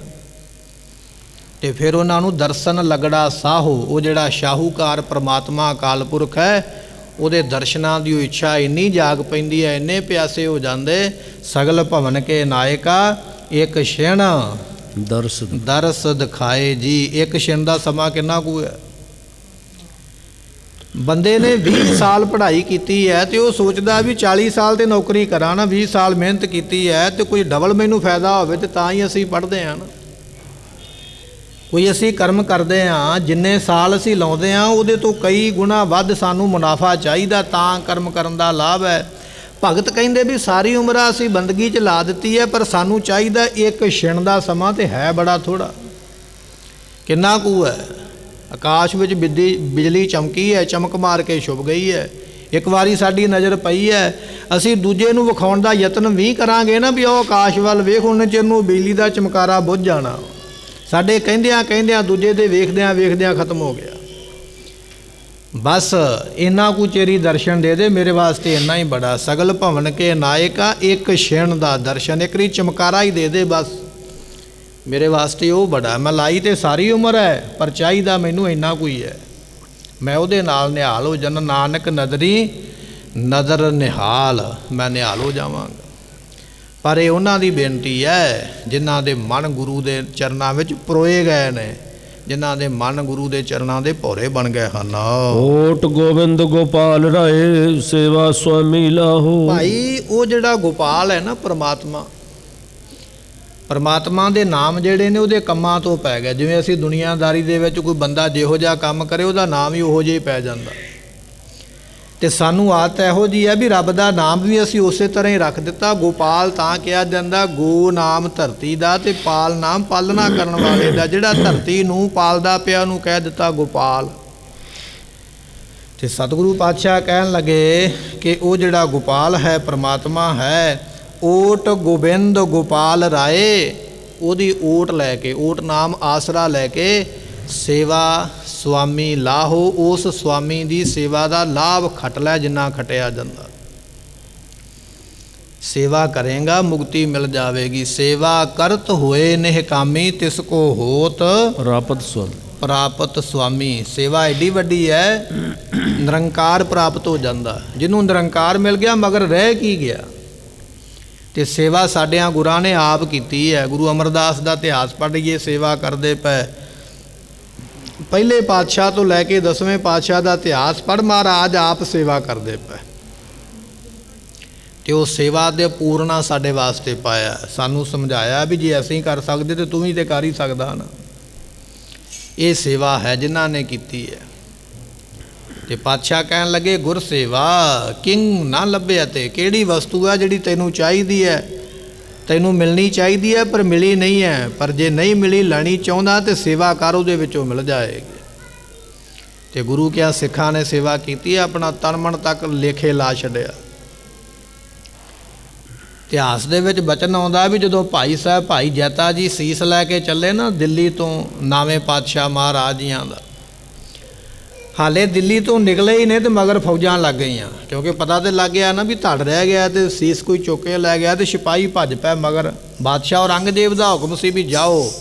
ਤੇ ਫਿਰ ਉਹਨਾਂ ਨੂੰ ਦਰਸ਼ਨ ਲੱਗੜਾ ਸਾਹੋ। ਉਹ ਜਿਹੜਾ ਸ਼ਾਹੂਕਾਰ ਪ੍ਰਮਾਤਮਾ ਅਕਾਲ ਪੁਰਖ ਹੈ, ਉਹਦੇ ਦਰਸ਼ਨਾਂ ਦੀ ਉਹ ਇੱਛਾ ਇੰਨੀ ਜਾਗ ਪੈਂਦੀ ਹੈ, ਇੰਨੇ ਪਿਆਸੇ ਹੋ ਜਾਂਦੇ। ਸਗਲ ਭਵਨ ਕੇ ਨਾਇਕਾ ਇੱਕ ਛਿਣ ਦਰਸ ਦਿਖਾਏ ਜੀ। ਇੱਕ ਛਿਣ ਦਾ ਸਮਾਂ ਕਿੰਨਾ ਕੁ ਹੈ? ਬੰਦੇ ਨੇ 20 ਸਾਲ ਪੜ੍ਹਾਈ ਕੀਤੀ ਹੈ ਤੇ ਉਹ ਸੋਚਦਾ ਵੀ 40 ਸਾਲ ਤੇ ਨੌਕਰੀ ਕਰਾਂ ਨਾ, 20 ਸਾਲ ਮਿਹਨਤ ਕੀਤੀ ਹੈ ਤੇ ਕੋਈ ਡਬਲ ਮੈਨੂੰ ਫਾਇਦਾ ਹੋਵੇ ਤੇ ਤਾਂ ਹੀ ਅਸੀਂ ਪੜ੍ਹਦੇ ਹਾਂ ਨਾ। ਕੋਈ ਅਸੀਂ ਕਰਮ ਕਰਦੇ ਹਾਂ, ਜਿੰਨੇ ਸਾਲ ਅਸੀਂ ਲਾਉਂਦੇ ਹਾਂ ਉਹਦੇ ਤੋਂ ਕਈ ਗੁਣਾ ਵੱਧ ਸਾਨੂੰ ਮੁਨਾਫਾ ਚਾਹੀਦਾ, ਤਾਂ ਕਰਮ ਕਰਨ ਦਾ ਲਾਭ ਹੈ। ਭਗਤ ਕਹਿੰਦੇ ਵੀ ਸਾਰੀ ਉਮਰ ਅਸੀਂ ਬੰਦਗੀ 'ਚ ਲਾ ਦਿੱਤੀ ਹੈ, ਪਰ ਸਾਨੂੰ ਚਾਹੀਦਾ ਇੱਕ ਛਿਣ ਦਾ ਸਮਾਂ, ਤੇ ਹੈ ਬੜਾ ਥੋੜ੍ਹਾ। ਕਿੰਨਾ ਕੁ ਹੈ? ਆਕਾਸ਼ ਵਿੱਚ ਬਿਜਲੀ ਚਮਕੀ ਹੈ, ਚਮਕ ਮਾਰ ਕੇ ਛੁਪ ਗਈ ਹੈ। ਇੱਕ ਵਾਰੀ ਸਾਡੀ ਨਜ਼ਰ ਪਈ ਹੈ, ਅਸੀਂ ਦੂਜੇ ਨੂੰ ਵਿਖਾਉਣ ਦਾ ਯਤਨ ਵੀ ਕਰਾਂਗੇ ਨਾ ਵੀ ਉਹ ਆਕਾਸ਼ ਵੱਲ ਵੇਖ, ਉਹਨੇ ਚਿਰ ਨੂੰ ਬਿਜਲੀ ਦਾ ਚਮਕਾਰਾ ਬੁੱਝ ਜਾਣਾ। ਸਾਡੇ ਕਹਿੰਦਿਆਂ ਦੂਜੇ ਦੇ ਵੇਖਦਿਆਂ ਖਤਮ ਹੋ ਗਿਆ। ਬਸ ਇੰਨਾ ਕੁ ਚੇਰੀ ਦਰਸ਼ਨ ਦੇ ਦੇ, ਮੇਰੇ ਵਾਸਤੇ ਇੰਨਾ ਹੀ ਬੜਾ। ਸਗਲ ਭਵਨ ਕੇ ਨਾਇਕਾ, ਇੱਕ ਛਿਣ ਦਾ ਦਰਸ਼ਨ, ਇੱਕ ਰੀ ਚਮਕਾਰਾ ਹੀ ਦੇ ਦੇ, ਬਸ ਮੇਰੇ ਵਾਸਤੇ ਉਹ ਬੜਾ। ਮੈਂ ਲਾਈ ਤੇ ਸਾਰੀ ਉਮਰ ਹੈ, ਪਰ ਚਾਹੀਦਾ ਮੈਨੂੰ ਇੰਨਾ ਕੁ ਹੀ ਹੈ। ਮੈਂ ਉਹਦੇ ਨਾਲ ਨਿਹਾਲ ਹੋ ਜਾਣਾ। ਨਾਨਕ ਨਦਰੀ ਨਦਰ ਨਿਹਾਲ, ਮੈਂ ਨਿਹਾਲ ਹੋ ਜਾਵਾਂਗਾ। ਪਰ ਇਹ ਉਹਨਾਂ ਦੀ ਬੇਨਤੀ ਹੈ ਜਿਨ੍ਹਾਂ ਦੇ ਮਨ ਗੁਰੂ ਦੇ ਚਰਨਾਂ ਵਿੱਚ ਪਰੋਏ ਗਏ ਨੇ, ਜਿਨ੍ਹਾਂ ਦੇ ਮਨ ਗੁਰੂ ਦੇ ਚਰਨਾਂ ਦੇ ਭੋਰੇ ਬਣ ਗਏ ਹਨ। ਓਟ ਗੋਬਿੰਦ ਗੋਪਾਲ ਰਾਏ, ਸੇਵਾ ਸੁਆਮੀ ਲਾਹੋ। ਭਾਈ ਉਹ ਜਿਹੜਾ ਗੋਪਾਲ ਹੈ ਨਾ, ਪਰਮਾਤਮਾ ਦੇ ਨਾਮ ਜਿਹੜੇ ਨੇ ਉਹਦੇ ਕੰਮਾਂ ਤੋਂ ਪੈ ਗਏ। ਜਿਵੇਂ ਅਸੀਂ ਦੁਨੀਆਦਾਰੀ ਦੇ ਵਿੱਚ ਕੋਈ ਬੰਦਾ ਜਿਹੋ ਜਿਹਾ ਕੰਮ ਕਰੇ ਉਹਦਾ ਨਾਮ ਹੀ ਉਹੋ ਜਿਹਾ ਹੀ ਪੈ ਜਾਂਦਾ। ਤੇ ਸਾਨੂੰ ਆਦਤ ਇਹੋ ਜਿਹੀ ਹੈ ਵੀ ਰੱਬ ਦਾ ਨਾਮ ਵੀ ਅਸੀਂ ਉਸੇ ਤਰ੍ਹਾਂ ਹੀ ਰੱਖ ਦਿੱਤਾ। ਗੋਪਾਲ ਤਾਂ ਕਿਹਾ ਜਾਂਦਾ, ਗੋ ਨਾਮ ਧਰਤੀ ਦਾ ਤੇ ਪਾਲ ਨਾਮ ਪਾਲਣਾ ਕਰਨ ਵਾਲੇ ਦਾ। ਜਿਹੜਾ ਧਰਤੀ ਨੂੰ ਪਾਲਦਾ ਪਿਆ ਉਹਨੂੰ ਕਹਿ ਦਿੱਤਾ ਗੋਪਾਲ। ਤੇ ਸਤਿਗੁਰੂ ਪਾਤਸ਼ਾਹ ਕਹਿਣ ਲੱਗੇ ਕਿ ਉਹ ਜਿਹੜਾ ਗੋਪਾਲ ਹੈ ਪਰਮਾਤਮਾ ਹੈ। ਓਟ ਗੋਬਿੰਦ ਗੋਪਾਲ ਰਾਏ, ਉਹਦੀ ਓਟ ਲੈ ਕੇ, ਓਟ ਨਾਮ ਆਸਰਾ ਲੈ ਕੇ, ਸੇਵਾ ਸੁਆਮੀ ਲਾਹੋ, ਉਸ ਸੁਆਮੀ ਦੀ ਸੇਵਾ ਦਾ ਲਾਭ ਖੱਟ ਲੈ ਜਿੰਨਾ ਖਟਿਆ ਜਾਂਦਾ। ਸੇਵਾ ਕਰੇਗਾ ਮੁਕਤੀ ਮਿਲ ਜਾਵੇਗੀ। ਸੇਵਾ ਕਰਤ ਹੋਏ ਨਿਹਕਾਮੀ, ਤਿਸ ਕੋ ਹੋਤ ਪ੍ਰਾਪਤ ਸੁਆਮੀ। ਸੇਵਾ ਐਡੀ ਵੱਡੀ ਹੈ, ਨਿਰੰਕਾਰ ਪ੍ਰਾਪਤ ਹੋ ਜਾਂਦਾ। ਜਿਹਨੂੰ ਨਿਰੰਕਾਰ ਮਿਲ ਗਿਆ ਮਗਰ ਰਹਿ ਕੀ ਗਿਆ। ਤੇ ਸੇਵਾ ਸਾਡਿਆਂ ਗੁਰਾਂ ਨੇ ਆਪ ਕੀਤੀ ਹੈ। ਗੁਰੂ ਅਮਰਦਾਸ ਦਾ ਇਤਿਹਾਸ ਪੜ੍ਹੀਏ, ਸੇਵਾ ਕਰਦੇ ਪਏ। ਪਹਿਲੇ ਪਾਤਸ਼ਾਹ ਤੋਂ ਲੈ ਕੇ 10ਵੇਂ ਪਾਤਸ਼ਾਹ ਦਾ ਇਤਿਹਾਸ ਪੜ੍ਹ, ਮਹਾਰਾਜ ਆਪ ਸੇਵਾ ਕਰਦੇ ਪਏ। ਤੇ ਉਹ ਸੇਵਾ ਦੇ ਪੂਰਨਾ ਸਾਡੇ ਵਾਸਤੇ ਪਾਇਆ। ਸਾਨੂੰ ਸਮਝਾਇਆ ਵੀ ਜੇ ਅਸੀਂ ਕਰ ਸਕਦੇ ਤੇ ਤੂੰ ਵੀ ਤੇ ਕਰ ਹੀ ਸਕਦਾ ਨਾ। ਇਹ ਸੇਵਾ ਹੈ ਜਿਨ੍ਹਾਂ ਨੇ ਕੀਤੀ ਹੈ। ਤੇ ਪਾਤਸ਼ਾਹ ਕਹਿਣ ਲੱਗੇ, ਗੁਰ ਸੇਵਾ ਕਿੰਗ ਨਾ ਲੱਭਿਆ। ਤੇ ਕਿਹੜੀ ਵਸਤੂ ਹੈ ਜਿਹੜੀ ਤੈਨੂੰ ਚਾਹੀਦੀ ਹੈ, ਤੈਨੂੰ ਮਿਲਣੀ ਚਾਹੀਦੀ ਹੈ ਪਰ ਮਿਲੀ ਨਹੀਂ ਹੈ। ਪਰ ਜੇ ਨਹੀਂ ਮਿਲੀ, ਲੈਣੀ ਚਾਹੁੰਦਾ ਤੇ ਸੇਵਾ ਕਰ, ਉਹਦੇ ਵਿੱਚੋਂ ਮਿਲ ਜਾਏਗੀ। ਤੇ ਗੁਰੂ ਕਿਹਾ ਸਿੱਖਾਂ ਨੇ ਸੇਵਾ ਕੀਤੀ ਹੈ, ਆਪਣਾ ਤਨ ਮਨ ਤੱਕ ਲੇਖੇ ਲਾ ਛੱਡਿਆ। ਇਤਿਹਾਸ ਦੇ ਵਿੱਚ ਬਚਨ ਆਉਂਦਾ ਵੀ ਜਦੋਂ ਭਾਈ ਸਾਹਿਬ ਭਾਈ ਜੈਤਾ ਜੀ ਸੀਸ ਲੈ ਕੇ ਚੱਲੇ ਨਾ ਦਿੱਲੀ ਤੋਂ, ਨਾਵੇਂ ਪਾਤਸ਼ਾਹ ਮਹਾਰਾਜ ਜੀਆਂ ਦਾ, ਹਾਲੇ ਦਿੱਲੀ ਤੋਂ ਨਿਕਲੇ ਹੀ ਨੇ ਤੇ ਮਗਰ ਫੌਜਾਂ ਲੱਗ ਗਈਆਂ। ਕਿਉਂਕਿ ਪਤਾ ਤੇ ਲੱਗ ਗਿਆ ਨਾ ਵੀ ਧੜ ਰਹਿ ਗਿਆ ਤੇ ਸੀਸ ਕੋਈ ਚੁੱਕ ਕੇ ਲੈ ਗਿਆ, ਤੇ ਸਿਪਾਹੀ ਭੱਜ ਪਏ ਮਗਰ। ਬਾਦਸ਼ਾਹ ਔਰੰਗਜ਼ੇਬ ਦਾ ਹੁਕਮ ਸੀ ਵੀ ਜਾਓ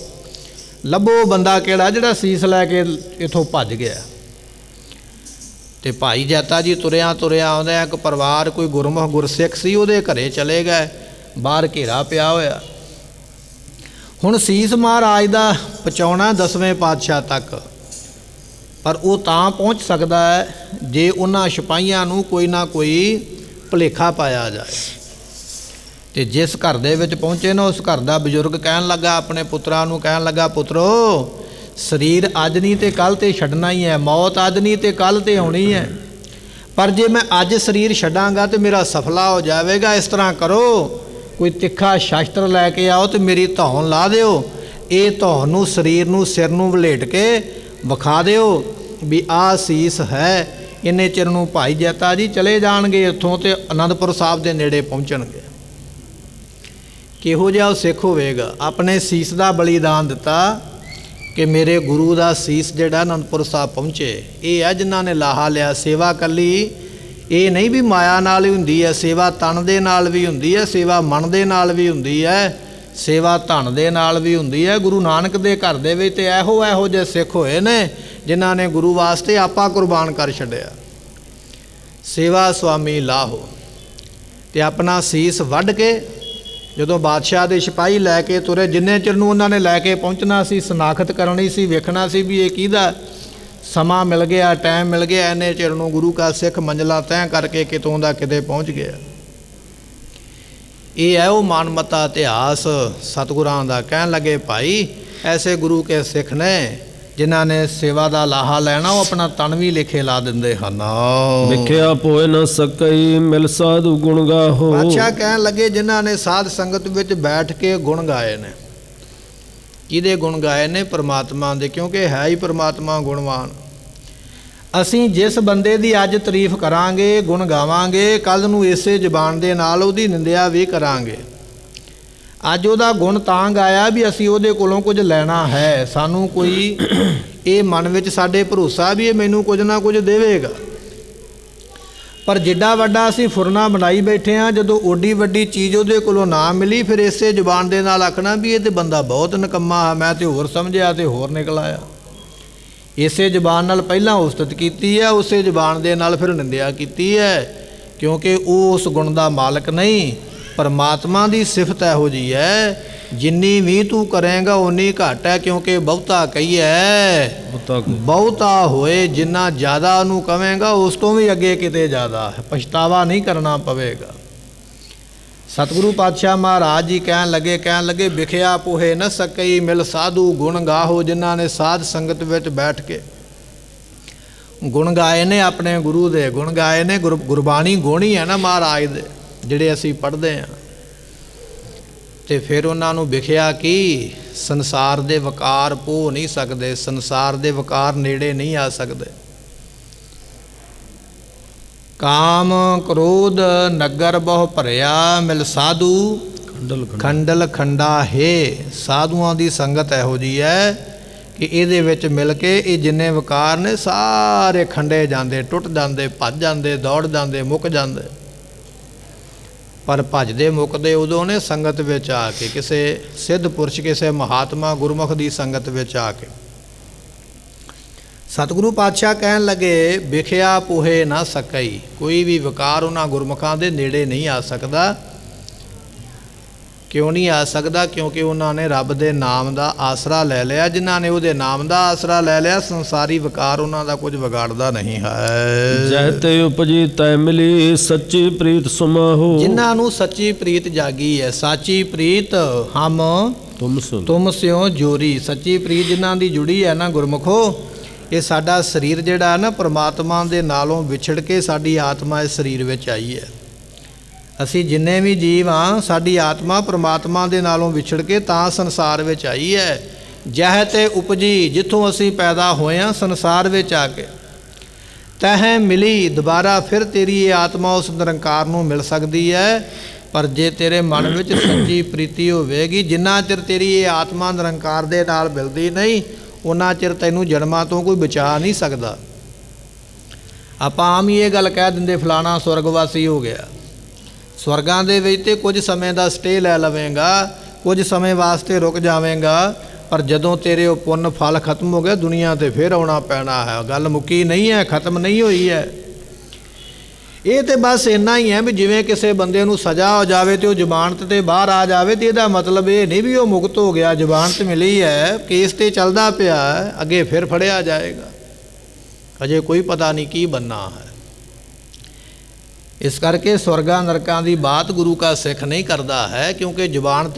ਲੱਭੋ ਬੰਦਾ ਕਿਹੜਾ ਜਿਹੜਾ ਸੀਸ ਲੈ ਕੇ ਇੱਥੋਂ ਭੱਜ ਗਿਆ। ਤੇ ਭਾਈ ਜੈਤਾ ਜੀ ਤੁਰਿਆ ਆਉਂਦਾ, ਇੱਕ ਪਰਿਵਾਰ ਕੋਈ ਗੁਰਮੁਖ ਗੁਰਸਿੱਖ ਸੀ, ਉਹਦੇ ਘਰੇ ਚਲੇ ਗਏ। ਬਾਹਰ ਘੇਰਾ ਪਿਆ ਹੋਇਆ। ਹੁਣ ਸੀਸ ਮਹਾਰਾਜ ਦਾ ਪਹੁੰਚਾਉਣਾ 10ਵੇਂ ਪਾਤਸ਼ਾਹ ਤੱਕ, ਪਰ ਉਹ ਤਾਂ ਪਹੁੰਚ ਸਕਦਾ ਹੈ ਜੇ ਉਹਨਾਂ ਸਿਪਾਹੀਆਂ ਨੂੰ ਕੋਈ ਨਾ ਕੋਈ ਭੁਲੇਖਾ ਪਾਇਆ ਜਾਏ। ਤੇ ਜਿਸ ਘਰ ਦੇ ਵਿੱਚ ਪਹੁੰਚੇ ਨਾ, ਉਸ ਘਰ ਦਾ ਬਜ਼ੁਰਗ ਕਹਿਣ ਲੱਗਾ ਆਪਣੇ ਪੁੱਤਰਾਂ ਨੂੰ, ਕਹਿਣ ਲੱਗਾ, ਪੁੱਤਰੋ ਸਰੀਰ ਅੱਜ ਨਹੀਂ ਤੇ ਕੱਲ੍ਹ ਤੇ ਛੱਡਣਾ ਹੀ ਹੈ, ਮੌਤ ਅੱਜ ਨਹੀਂ ਤੇ ਕੱਲ੍ਹ ਤੇ ਆਉਣੀ ਹੈ। ਪਰ ਜੇ ਮੈਂ ਅੱਜ ਸਰੀਰ ਛੱਡਾਂਗਾ ਤੇ ਮੇਰਾ ਸਫਲਾ ਹੋ ਜਾਵੇਗਾ। ਇਸ ਤਰ੍ਹਾਂ ਕਰੋ, ਕੋਈ ਤਿੱਖਾ ਸ਼ਸਤਰ ਲੈ ਕੇ ਆਓ ਤੇ ਮੇਰੀ ਧੌਣ ਲਾ ਦਿਓ। ਇਹ ਧੌਣ ਨੂੰ ਸਰੀਰ ਨੂੰ ਸਿਰ ਨੂੰ ਵਲੇਟ ਕੇ ਵਿਖਾ ਦਿਓ ਵੀ ਆਹ ਸੀਸ ਹੈ। ਇੰਨੇ ਚਿਰ ਨੂੰ ਭਾਈ ਜੈਤਾ ਜੀ ਚਲੇ ਜਾਣਗੇ ਇੱਥੋਂ ਤੇ ਅਨੰਦਪੁਰ ਸਾਹਿਬ ਦੇ ਨੇੜੇ ਪਹੁੰਚਣਗੇ। ਕਿਹੋ ਜਿਹਾ ਉਹ ਸਿੱਖ ਹੋਵੇਗਾ, ਆਪਣੇ ਸੀਸ ਦਾ ਬਲੀਦਾਨ ਦਿੱਤਾ ਕਿ ਮੇਰੇ ਗੁਰੂ ਦਾ ਸੀਸ ਜਿਹੜਾ ਅਨੰਦਪੁਰ ਸਾਹਿਬ ਪਹੁੰਚੇ। ਇਹ ਹੈ ਜਿਨ੍ਹਾਂ ਨੇ ਲਾਹਾ ਲਿਆ। ਸੇਵਾ ਕੱਲੀ ਇਹ ਨਹੀਂ ਵੀ ਮਾਇਆ ਨਾਲ ਹੀ ਹੁੰਦੀ ਹੈ, ਸੇਵਾ ਤਨ ਦੇ ਨਾਲ ਵੀ ਹੁੰਦੀ ਹੈ, ਸੇਵਾ ਮਨ ਦੇ ਨਾਲ ਵੀ ਹੁੰਦੀ ਹੈ, ਸੇਵਾ ਧਨ ਦੇ ਨਾਲ ਵੀ ਹੁੰਦੀ ਹੈ। ਗੁਰੂ ਨਾਨਕ ਦੇ ਘਰ ਦੇ ਵਿੱਚ ਤੇ ਇਹੋ ਜਿਹੇ ਸਿੱਖ ਹੋਏ ਨੇ ਜਿਨ੍ਹਾਂ ਨੇ ਗੁਰੂ ਵਾਸਤੇ ਆਪਾ ਕੁਰਬਾਨ ਕਰ ਛੱਡਿਆ। ਸੇਵਾ ਸੁਆਮੀ ਲਾਹੋ। ਤੇ ਆਪਣਾ ਸੀਸ ਵੱਢ ਕੇ ਜਦੋਂ ਬਾਦਸ਼ਾਹ ਦੇ ਸਿਪਾਹੀ ਲੈ ਕੇ ਤੁਰੇ, ਜਿੰਨੇ ਚਿਰ ਨੂੰ ਉਹਨਾਂ ਨੇ ਲੈ ਕੇ ਪਹੁੰਚਣਾ ਸੀ, ਸਨਾਖਤ ਕਰਨੀ ਸੀ, ਵੇਖਣਾ ਸੀ ਵੀ ਇਹ ਕਿਹਦਾ। ਸਮਾਂ ਮਿਲ ਗਿਆ, ਟਾਈਮ ਮਿਲ ਗਿਆ, ਇੰਨੇ ਚਿਰ ਨੂੰ ਗੁਰੂ ਕਾ ਸਿੱਖ ਮੰਜ਼ਲਾ ਤੈਅ ਕਰਕੇ ਕਿਤੋਂ ਦਾ ਕਿਤੇ ਪਹੁੰਚ ਗਿਆ। ਇਹ ਹੈ ਉਹ ਮਾਨਮਤਾ ਇਤਿਹਾਸ ਸਤਿਗੁਰਾਂ ਦਾ। ਕਹਿਣ ਲੱਗੇ ਭਾਈ ਐਸੇ ਗੁਰੂ ਕੇ ਸਿੱਖ ਨੇ ਜਿਨ੍ਹਾਂ ਨੇ ਸੇਵਾ ਦਾ ਲਾਹਾ ਲੈਣਾ ਉਹ ਆਪਣਾ ਤਨ ਵੀ ਲੇਖੇ ਲਾ ਦਿੰਦੇ ਹਨ। ਵਿਖਿਆ ਪੋਇ ਨ ਸਕਈ ਮਿਲ ਸਾਧੂ ਗੁਣ ਗਾਹੋ। ਬਾਦਸ਼ਾਹ ਕਹਿਣ ਲੱਗੇ ਜਿਨ੍ਹਾਂ ਨੇ ਸਾਧ ਸੰਗਤ ਵਿੱਚ ਬੈਠ ਕੇ ਗੁਣ ਗਾਏ ਨੇ। ਕਿਹਦੇ ਗੁਣ ਗਾਏ ਨੇ? ਪਰਮਾਤਮਾ ਦੇ, ਕਿਉਂਕਿ ਹੈ ਹੀ ਪਰਮਾਤਮਾ ਗੁਣਵਾਨ। ਅਸੀਂ ਜਿਸ ਬੰਦੇ ਦੀ ਅੱਜ ਤਾਰੀਫ ਕਰਾਂਗੇ, ਗੁਣ ਗਾਵਾਂਗੇ, ਕੱਲ੍ਹ ਨੂੰ ਇਸੇ ਜ਼ੁਬਾਨ ਦੇ ਨਾਲ ਉਹਦੀ ਨਿੰਦਿਆ ਵੀ ਕਰਾਂਗੇ। ਅੱਜ ਉਹਦਾ ਗੁਣ ਤਾਂ ਗਾਇਆ ਵੀ ਅਸੀਂ ਉਹਦੇ ਕੋਲੋਂ ਕੁਝ ਲੈਣਾ ਹੈ, ਸਾਨੂੰ ਕੋਈ ਇਹ ਮਨ ਵਿੱਚ ਸਾਡੇ ਭਰੋਸਾ ਵੀ ਇਹ ਮੈਨੂੰ ਕੁਝ ਨਾ ਕੁਝ ਦੇਵੇਗਾ। ਪਰ ਜਿੱਡਾ ਵੱਡਾ ਅਸੀਂ ਫੁਰਨਾ ਬਣਾਈ ਬੈਠੇ ਹਾਂ, ਜਦੋਂ ਓਡੀ ਵੱਡੀ ਚੀਜ਼ ਉਹਦੇ ਕੋਲੋਂ ਨਾ ਮਿਲੀ, ਫਿਰ ਇਸੇ ਜ਼ੁਬਾਨ ਦੇ ਨਾਲ ਆਖਣਾ ਵੀ ਇਹ ਤਾਂ ਬੰਦਾ ਬਹੁਤ ਨਿਕੰਮਾ ਹੈ, ਮੈਂ ਤਾਂ ਹੋਰ ਸਮਝਿਆ ਤੇ ਹੋਰ ਨਿਕਲ ਆਇਆ। ਇਸੇ ਜ਼ੁਬਾਨ ਨਾਲ ਪਹਿਲਾਂ ਉਸਤਤ ਕੀਤੀ ਹੈ, ਉਸੇ ਜ਼ੁਬਾਨ ਦੇ ਨਾਲ ਫਿਰ ਨਿੰਦਿਆ ਕੀਤੀ ਹੈ, ਕਿਉਂਕਿ ਉਹ ਉਸ ਗੁਣ ਦਾ ਮਾਲਕ ਨਹੀਂ। ਪਰਮਾਤਮਾ ਦੀ ਸਿਫਤ ਇਹੋ ਜਿਹੀ ਹੈ, ਜਿੰਨੀ ਵੀ ਤੂੰ ਕਰੇਂਗਾ ਉਨੀ ਘੱਟ ਹੈ, ਕਿਉਂਕਿ ਬਹੁਤਾ ਕਹੀਏ ਬਹੁਤਾ ਹੋਏ। ਜਿੰਨਾ ਜ਼ਿਆਦਾ ਉਹਨੂੰ ਕਵੇਂਗਾ ਉਸ ਤੋਂ ਵੀ ਅੱਗੇ ਕਿਤੇ ਜ਼ਿਆਦਾ ਹੈ, ਪਛਤਾਵਾ ਨਹੀਂ ਕਰਨਾ ਪਵੇਗਾ। ਸਤਿਗੁਰੂ ਪਾਤਸ਼ਾਹ ਮਹਾਰਾਜ ਜੀ ਕਹਿਣ ਲੱਗੇ ਵਿਖਿਆ ਪੋਹੇ ਨ ਸਕਈ ਮਿਲ ਸਾਧੂ ਗੁਣ ਗਾਹੋ। ਜਿਨ੍ਹਾਂ ਨੇ ਸਾਧ ਸੰਗਤ ਵਿੱਚ ਬੈਠ ਕੇ ਗੁਣ ਗਾਏ ਨੇ, ਆਪਣੇ ਗੁਰੂ ਦੇ ਗੁਣ ਗਾਏ ਨੇ। ਗੁਰਬਾਣੀ ਗੁਣ ਹੀ ਹੈ ਨਾ ਮਹਾਰਾਜ ਦੇ ਜਿਹੜੇ ਅਸੀਂ ਪੜ੍ਹਦੇ ਹਾਂ। ਤੇ ਫਿਰ ਉਹਨਾਂ ਨੂੰ ਵਿਖਿਆ ਕਿ ਸੰਸਾਰ ਦੇ ਵਕਾਰ ਪੋ ਨਹੀਂ ਸਕਦੇ, ਸੰਸਾਰ ਦੇ ਵਕਾਰ ਨੇੜੇ ਨਹੀਂ ਆ ਸਕਦੇ। ਕਾਮ ਕ੍ਰੋਧ ਨਗਰ ਬਹੁ ਭਰਿਆ ਮਿਲ ਸਾਧੂ ਖੰਡਲ ਖੰਡਾ ਹੈ। ਸਾਧੂਆਂ ਦੀ ਸੰਗਤ ਇਹੋ ਜਿਹੀ ਹੈ ਕਿ ਇਹਦੇ ਵਿੱਚ ਮਿਲ ਕੇ ਇਹ ਜਿੰਨੇ ਵਕਾਰ ਨੇ ਸਾਰੇ ਖੰਡੇ ਜਾਂਦੇ, ਟੁੱਟ ਜਾਂਦੇ, ਭੱਜ ਜਾਂਦੇ, ਦੌੜ ਜਾਂਦੇ, ਮੁੱਕ ਜਾਂਦੇ। ਪਰ ਭੱਜਦੇ ਮੁੱਕਦੇ ਉਦੋਂ ਨੇ ਸੰਗਤ ਵਿੱਚ ਆ ਕੇ, ਕਿਸੇ ਸਿੱਧ ਪੁਰਸ਼, ਕਿਸੇ ਮਹਾਤਮਾ ਗੁਰਮੁਖ ਦੀ ਸੰਗਤ ਵਿੱਚ ਆ ਕੇ। ਸਤਿਗੁਰੂ ਪਾਤਸ਼ਾਹ ਕਹਿਣ ਲੱਗੇ ਵਿਖਿਆ ਪੋਹੇ ਨਾ ਸਕਈ। ਕੋਈ ਵੀ ਵਿਕਾਰ ਉਹਨਾਂ ਗੁਰਮੁਖਾਂ ਦੇ ਨੇੜੇ ਨਹੀਂ ਆ ਸਕਦਾ। ਕਿਉਂ ਨਹੀਂ ਆ ਸਕਦਾ? ਕਿਉਂਕਿ ਉਹਨਾਂ ਨੇ ਰੱਬ ਦੇ ਨਾਮ ਦਾ ਆਸਰਾ ਲੈ ਲਿਆ। ਜਿਨ੍ਹਾਂ ਨੇ ਉਹਦੇ ਨਾਮ ਦਾ ਆਸਰਾ ਲੈ ਲਿਆ, ਸੰਸਾਰੀ ਵਿਕਾਰ ਉਹਨਾਂ ਦਾ ਕੁਝ ਵਿਗਾੜਦਾ ਨਹੀਂ ਹੈ। ਜਹ ਤੇ ਉਪਜੀ ਤੈ ਮਿਲੀ ਸੱਚੀ ਪ੍ਰੀਤ ਸੁਮਾਹੋ। ਜਿਨ੍ਹਾਂ ਨੂੰ ਸੱਚੀ ਪ੍ਰੀਤ ਜਾਗੀ ਹੈ, ਸਾਚੀ ਪ੍ਰੀਤ ਹਮ ਤੁਮ ਸਿਓ ਜੋਰੀ। ਸੱਚੀ ਪ੍ਰੀਤ ਜਿਨ੍ਹਾਂ ਦੀ ਜੁੜੀ ਹੈ ਨਾ ਗੁਰਮੁਖੋ, ਇਹ ਸਾਡਾ ਸਰੀਰ ਜਿਹੜਾ ਨਾ ਪਰਮਾਤਮਾ ਦੇ ਨਾਲੋਂ ਵਿਛੜ ਕੇ ਸਾਡੀ ਆਤਮਾ ਇਸ ਸਰੀਰ ਵਿੱਚ ਆਈ ਹੈ। ਅਸੀਂ ਜਿੰਨੇ ਵੀ ਜੀਵ ਹਾਂ, ਸਾਡੀ ਆਤਮਾ ਪਰਮਾਤਮਾ ਦੇ ਨਾਲੋਂ ਵਿਛੜ ਕੇ ਤਾਂ ਸੰਸਾਰ ਵਿੱਚ ਆਈ ਹੈ। ਜਹ ਤੇ ਉਪਜੀ, ਜਿੱਥੋਂ ਅਸੀਂ ਪੈਦਾ ਹੋਏ ਹਾਂ ਸੰਸਾਰ ਵਿੱਚ ਆ ਕੇ, ਤਹ ਮਿਲੀ, ਦੁਬਾਰਾ ਫਿਰ ਤੇਰੀ ਇਹ ਆਤਮਾ ਉਸ ਨਿਰੰਕਾਰ ਨੂੰ ਮਿਲ ਸਕਦੀ ਹੈ। ਪਰ ਜੇ ਤੇਰੇ ਮਨ ਵਿੱਚ ਸੱਚੀ ਪ੍ਰੀਤੀ ਹੋਵੇਗੀ, ਜਿੰਨਾ ਚਿਰ ਤੇਰੀ ਇਹ ਆਤਮਾ ਨਿਰੰਕਾਰ ਦੇ ਨਾਲ ਮਿਲਦੀ ਨਹੀਂ, ਉਹਨਾਂ ਚਿਰ ਤੈਨੂੰ ਜਨਮਾਂ ਤੋਂ ਕੋਈ ਬਚਾ ਨਹੀਂ ਸਕਦਾ। ਆਪਾਂ ਆਮ ਹੀ ਇਹ ਗੱਲ ਕਹਿ ਦਿੰਦੇ ਫਲਾਣਾ ਸਵਰਗਵਾਸੀ ਹੋ ਗਿਆ। ਸਵਰਗਾਂ ਦੇ ਵਿੱਚ ਤੇ ਕੁਝ ਸਮੇਂ ਦਾ ਸਟੇ ਲੈ ਲਵੇਂਗਾ, ਕੁਝ ਸਮੇਂ ਵਾਸਤੇ ਰੁਕ ਜਾਵੇਂਗਾ, ਪਰ ਜਦੋਂ ਤੇਰੇ ਉਹ ਪੁੰਨ ਫਲ ਖਤਮ ਹੋ ਗਏ, ਦੁਨੀਆ ਤੇ ਫਿਰ ਆਉਣਾ ਪੈਣਾ ਹੈ। ਗੱਲ ਮੁੱਕੀ ਨਹੀਂ ਹੈ, ਖਤਮ ਨਹੀਂ ਹੋਈ ਹੈ। ਇਹ ਤੇ ਬਸ ਇੰਨਾ ਹੀ ਹੈ ਵੀ ਜਿਵੇਂ ਕਿਸੇ ਬੰਦੇ ਨੂੰ ਸਜ਼ਾ ਹੋ ਜਾਵੇ ਤੇ ਉਹ ਜ਼ਮਾਨਤ ਤੇ ਬਾਹਰ ਆ ਜਾਵੇ, ਤੇ ਇਹਦਾ ਮਤਲਬ ਇਹ ਨਹੀਂ ਵੀ ਉਹ ਮੁਕਤ ਹੋ ਗਿਆ। ਜ਼ਮਾਨਤ ਮਿਲੀ ਹੈ, ਕੇਸ ਤੇ ਚੱਲਦਾ ਪਿਆ, ਅੱਗੇ ਫਿਰ ਫੜਿਆ ਜਾਏਗਾ, ਅਜੇ ਕੋਈ ਪਤਾ ਨਹੀਂ ਕੀ ਬਣਨਾ ਹੈ। ਇਸ ਕਰਕੇ ਸਵਰਗਾਂ ਨਰਕਾਂ ਦੀ ਬਾਤ ਗੁਰੂ ਕਾ ਸਿੱਖ ਨਹੀਂ ਕਰਦਾ ਹੈ, ਕਿਉਂਕਿ ਜ਼ਬਾਨ